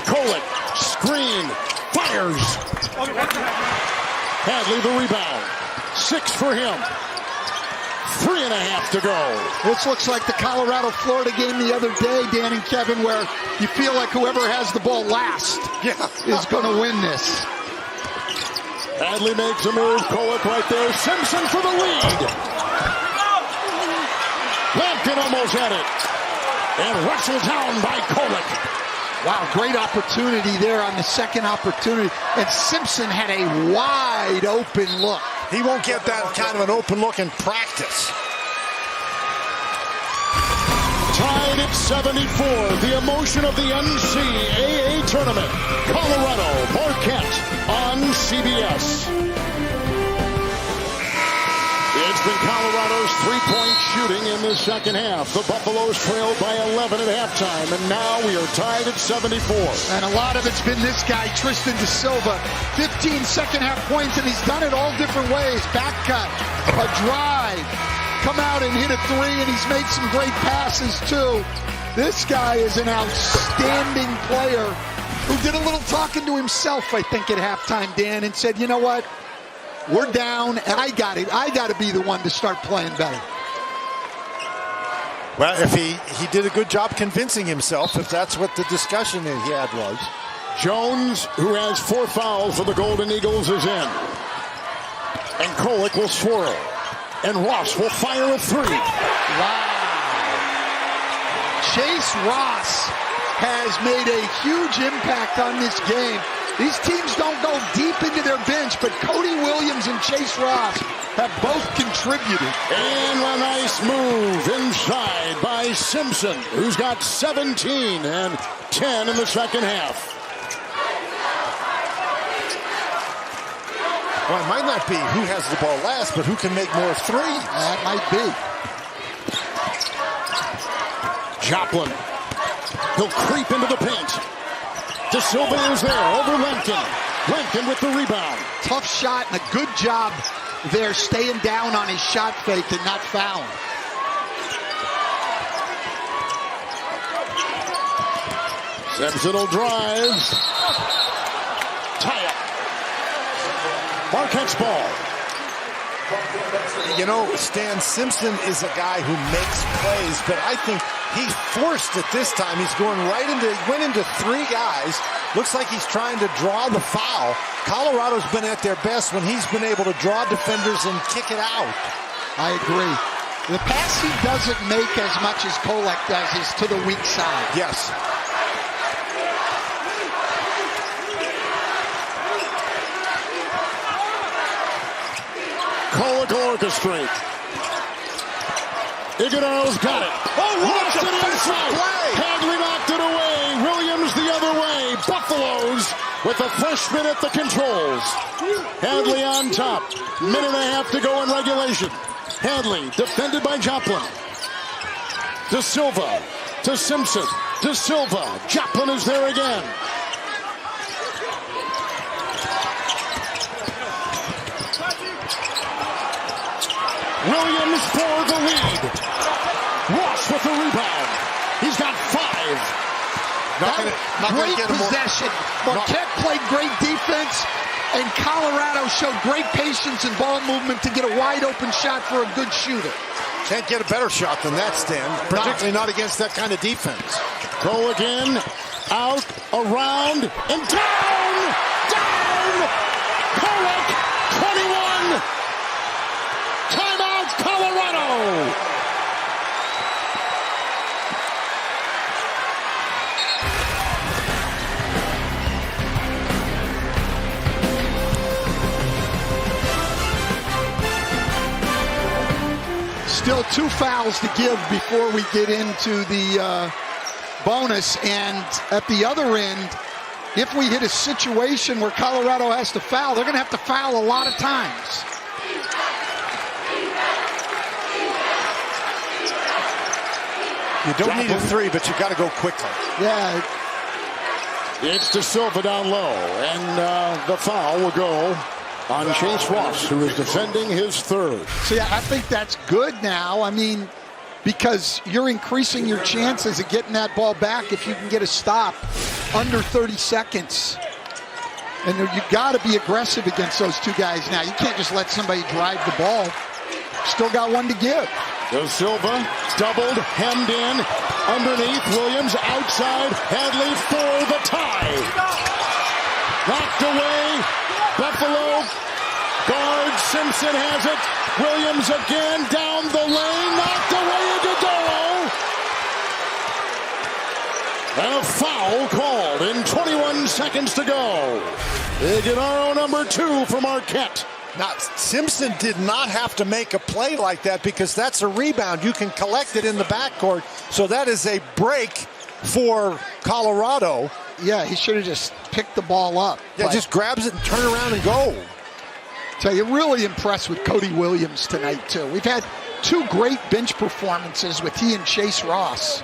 S2: Kolek. Screen. Fires. Hadley the rebound. 6 for him. 3.5 to go.
S1: This looks like the Colorado-Florida game the other day, Dan and Kevin, where you feel like whoever has the ball last is going to win this.
S2: Hadley makes a move. Kolek right there. Simpson for the lead. Lampkin almost had it. And wrestled down by Kolek.
S1: Wow, great opportunity there on the second opportunity. And Simpson had a wide open look.
S3: He won't get that kind of an open look in practice.
S2: Tied at 74, the emotion of the NCAA tournament. Colorado, Marquette on CBS. It's been Colorado's three-point shooting in the second half. The Buffaloes trailed by 11 at halftime, and now we are tied at 74.
S1: And a lot of it's been this guy, Tristan De Silva. 15 second-half points, and he's done it all different ways. Back cut, a drive, come out and hit a 3, and he's made some great passes, too. This guy is an outstanding player who did a little talking to himself, I think, at halftime, Dan, and said, you know what? We're down, and I got it. I got to be the one to start playing better.
S3: Well, if he did a good job convincing himself, if that's what the discussion he had was.
S2: Jones, who has 4 fouls for the Golden Eagles, is in. And Kolek will swirl. And Ross will fire a 3.
S1: Wow. Chase Ross has made a huge impact on this game. These teams don't go deep into their bench, but Cody Williams and Chase Ross have both contributed.
S2: And a nice move inside by Simpson, who's got 17 and 10 in the second half.
S3: Well, it might not be who has the ball last, but who can make more threes.
S1: That might be.
S2: Joplin. He'll creep into the paint. De Silva is there over Lampkin. Lampkin with the rebound.
S1: Tough shot and a good job there staying down on his shot fake and not fouling.
S2: Simpson will drive. Tie up. Marquette's ball.
S3: You know, Stan, Simpson is a guy who makes plays, but I think he forced it this time. He's going went into 3 guys. Looks like he's trying to draw the foul. Colorado's been at their best when he's been able to draw defenders and kick it out.
S1: I agree. The pass he doesn't make as much as Kolek does is to the weak side.
S3: Yes.
S2: Kolek will orchestrate. Iguodala's got it.
S3: Oh, what a
S2: Lost it
S3: defensive
S2: inside.
S3: play!
S2: Hadley knocked it away. Williams the other way. Buffaloes with a freshman at the controls. Hadley on top. Minute and a half to go in regulation. Hadley defended by Joplin. De Silva to Simpson. De Silva. Joplin is there again. Williams for the lead. Ross with the rebound. He's got 5.
S1: Great possession. Marquette played great defense, and Colorado showed great patience and ball movement to get a wide open shot for a good shooter.
S3: Can't get a better shot than that, Stan, particularly not against that kind of defense.
S2: Go again. Out, around, and down! Down! Kolek, 21! Timeout, Colorado!
S1: Still 2 fouls to give before we get into the bonus. And at the other end, if we hit a situation where Colorado has to foul, they're going to have to foul a lot of times.
S3: You don't need a 3, but you got to go quickly.
S1: Yeah.
S2: It's De Silva down low, and the foul will go on Chase Ross, who is defending his 3rd.
S1: So yeah, I think that's good now. I mean, because you're increasing your chances of getting that ball back if you can get a stop under 30 seconds. And you've got to be aggressive against those 2 guys now. You can't just let somebody drive the ball. Still got 1 to give.
S2: De Silva doubled, hemmed in, underneath, Williams outside, Hadley for the tie. Knocked away, Buffalo, guard, Simpson has it, Williams again, down the lane, knocked away Iguodala. And a foul called in 21 seconds to go. Iguodala number 2 for Marquette.
S3: Now, Simpson did not have to make a play like that because that's a rebound. You can collect it in the backcourt. So that is a break for Colorado.
S1: Yeah, he should have just picked the ball up.
S3: Yeah, just grabs it and turn around and go.
S1: Tell you, really impressed with Cody Williams tonight, too. We've had 2 great bench performances with he and Chase Ross.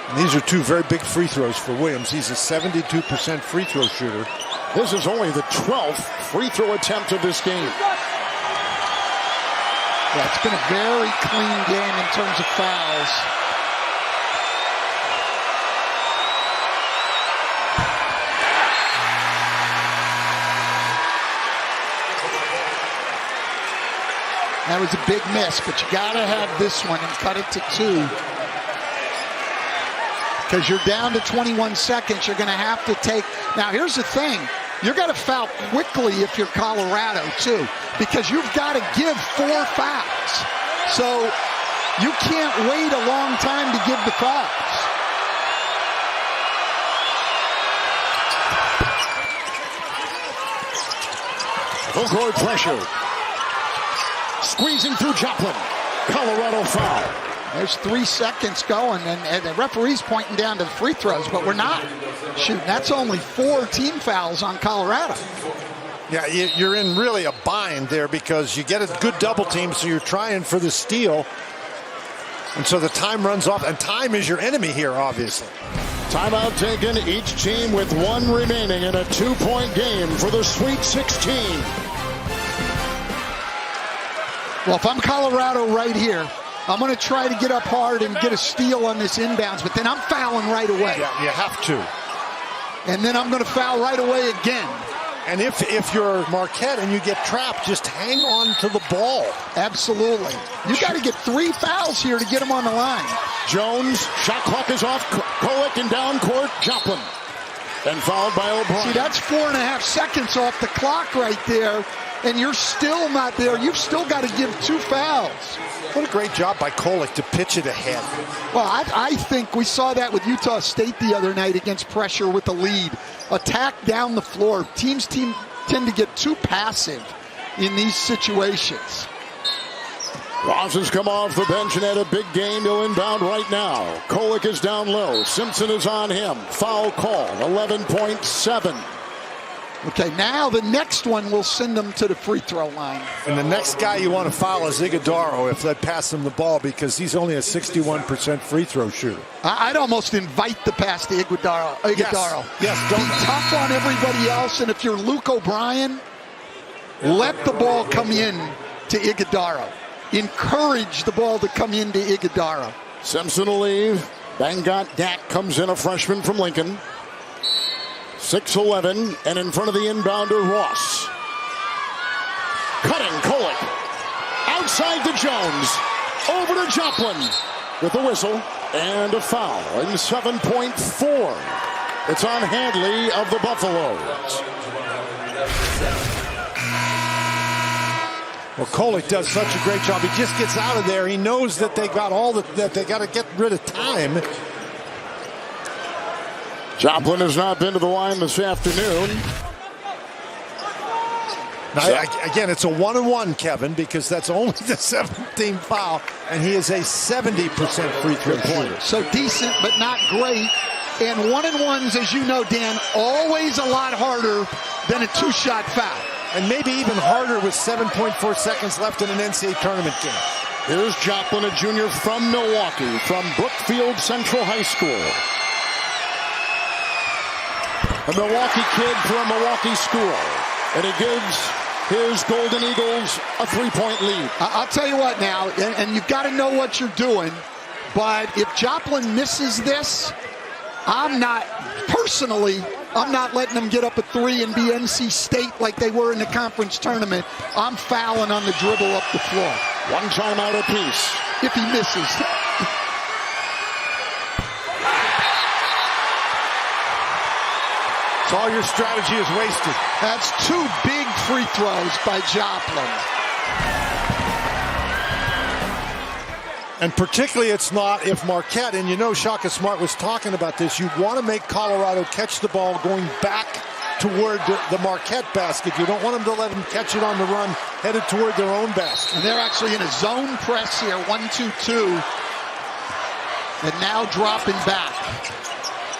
S3: And these are 2 very big free throws for Williams. He's a 72% free throw shooter.
S2: This is only the 12th free throw attempt of this game.
S1: Yeah, it's been a very clean game in terms of fouls. That was a big miss, but you got to have this one and cut it to 2. Because you're down to 21 seconds. You're going to have to take. Now, here's the thing. You're going to foul quickly if you're Colorado, too, because you've got to give 4 fouls. So you can't wait a long time to give the fouls.
S2: Full court pressure. Squeezing through Joplin. Colorado foul.
S1: There's 3 seconds going, and the referee's pointing down to the free throws, but we're not shooting. That's only 4 team fouls on Colorado.
S3: Yeah, you're in really a bind there because you get a good double team, so you're trying for the steal. And so the time runs off, and time is your enemy here, obviously.
S2: Timeout taken, each team with 1 remaining in a 2-point game for the Sweet 16.
S1: Well, if I'm Colorado right here, I'm going to try to get up hard and get a steal on this inbounds, but then I'm fouling right away.
S3: Yeah, you have to.
S1: And then I'm going to foul right away again.
S3: And if you're Marquette and you get trapped, just hang on to the ball.
S1: Absolutely. You got to get 3 fouls here to get them on the line.
S2: Jones, shot clock is off. Kolek and down court, Joplin. And fouled by O'Brien.
S1: See, that's 4.5 seconds off the clock right there, and you're still not there. You've still got to give 2 fouls.
S3: What a great job by Kolek to pitch it ahead.
S1: Well, I think we saw that with Utah State the other night against pressure with the lead. Attack down the floor. Teams tend to get too passive in these situations.
S2: Ross has come off the bench and had a big game. He'll inbound right now. Kolek is down low. Simpson is on him. Foul call, 11.7.
S1: Okay, now the next one will send them to the free throw line.
S3: And the next guy you want to foul is Iguodaro if they pass him the ball because he's only a 61% free throw shooter.
S1: I'd almost invite the pass to Iguodaro.
S3: Yes,
S1: Be tough on everybody else, and if you're Luke O'Brien, let the ball come in to Iguodaro. Encourage the ball to come into Iguodaro.
S2: Simpson will leave. Bangot Dak comes in, a freshman from Lincoln. 6'11", and in front of the inbounder, Ross. Cutting, Kolek. Outside to Jones. Over to Joplin. With a whistle and a foul in 7.4. It's on Handley of the Buffaloes.
S3: Well, Kolek does such a great job. He just gets out of there. He knows that they got that they got to get rid of time.
S2: Joplin has not been to the line this afternoon.
S3: Now, again, it's a 1-and-1, Kevin, because that's only the 17th foul, and he is a 70% free throw shooter.
S1: So decent, but not great. And 1-and-1s, as you know, Dan, always a lot harder than a 2-shot foul.
S3: And maybe even harder with 7.4 seconds left in an NCAA tournament game.
S2: Here's Joplin, a junior from Milwaukee, from Brookfield Central High School. A Milwaukee kid for a Milwaukee school. And he gives his Golden Eagles a 3-point lead.
S1: I'll tell you what now, and you've got to know what you're doing, but if Joplin misses this, I'm not letting them get up a 3 and be NC State like they were in the conference tournament. I'm fouling on the dribble up the floor.
S2: 1 timeout apiece.
S1: If he misses.
S3: So all your strategy is wasted.
S1: That's 2 big free throws by Joplin.
S3: And particularly it's not if Marquette, and you know Shaka Smart was talking about this, you want to make Colorado catch the ball going back toward the Marquette basket. You don't want them to let them catch it on the run, headed toward their own basket.
S1: And they're actually in a zone press here, 1-2-2. And now dropping back.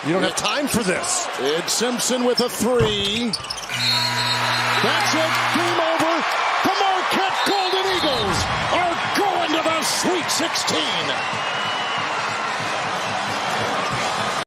S3: You don't have time for this.
S2: It's Simpson with a 3. That's it. Game over. The Marquette Golden Eagles are going to the Sweet 16.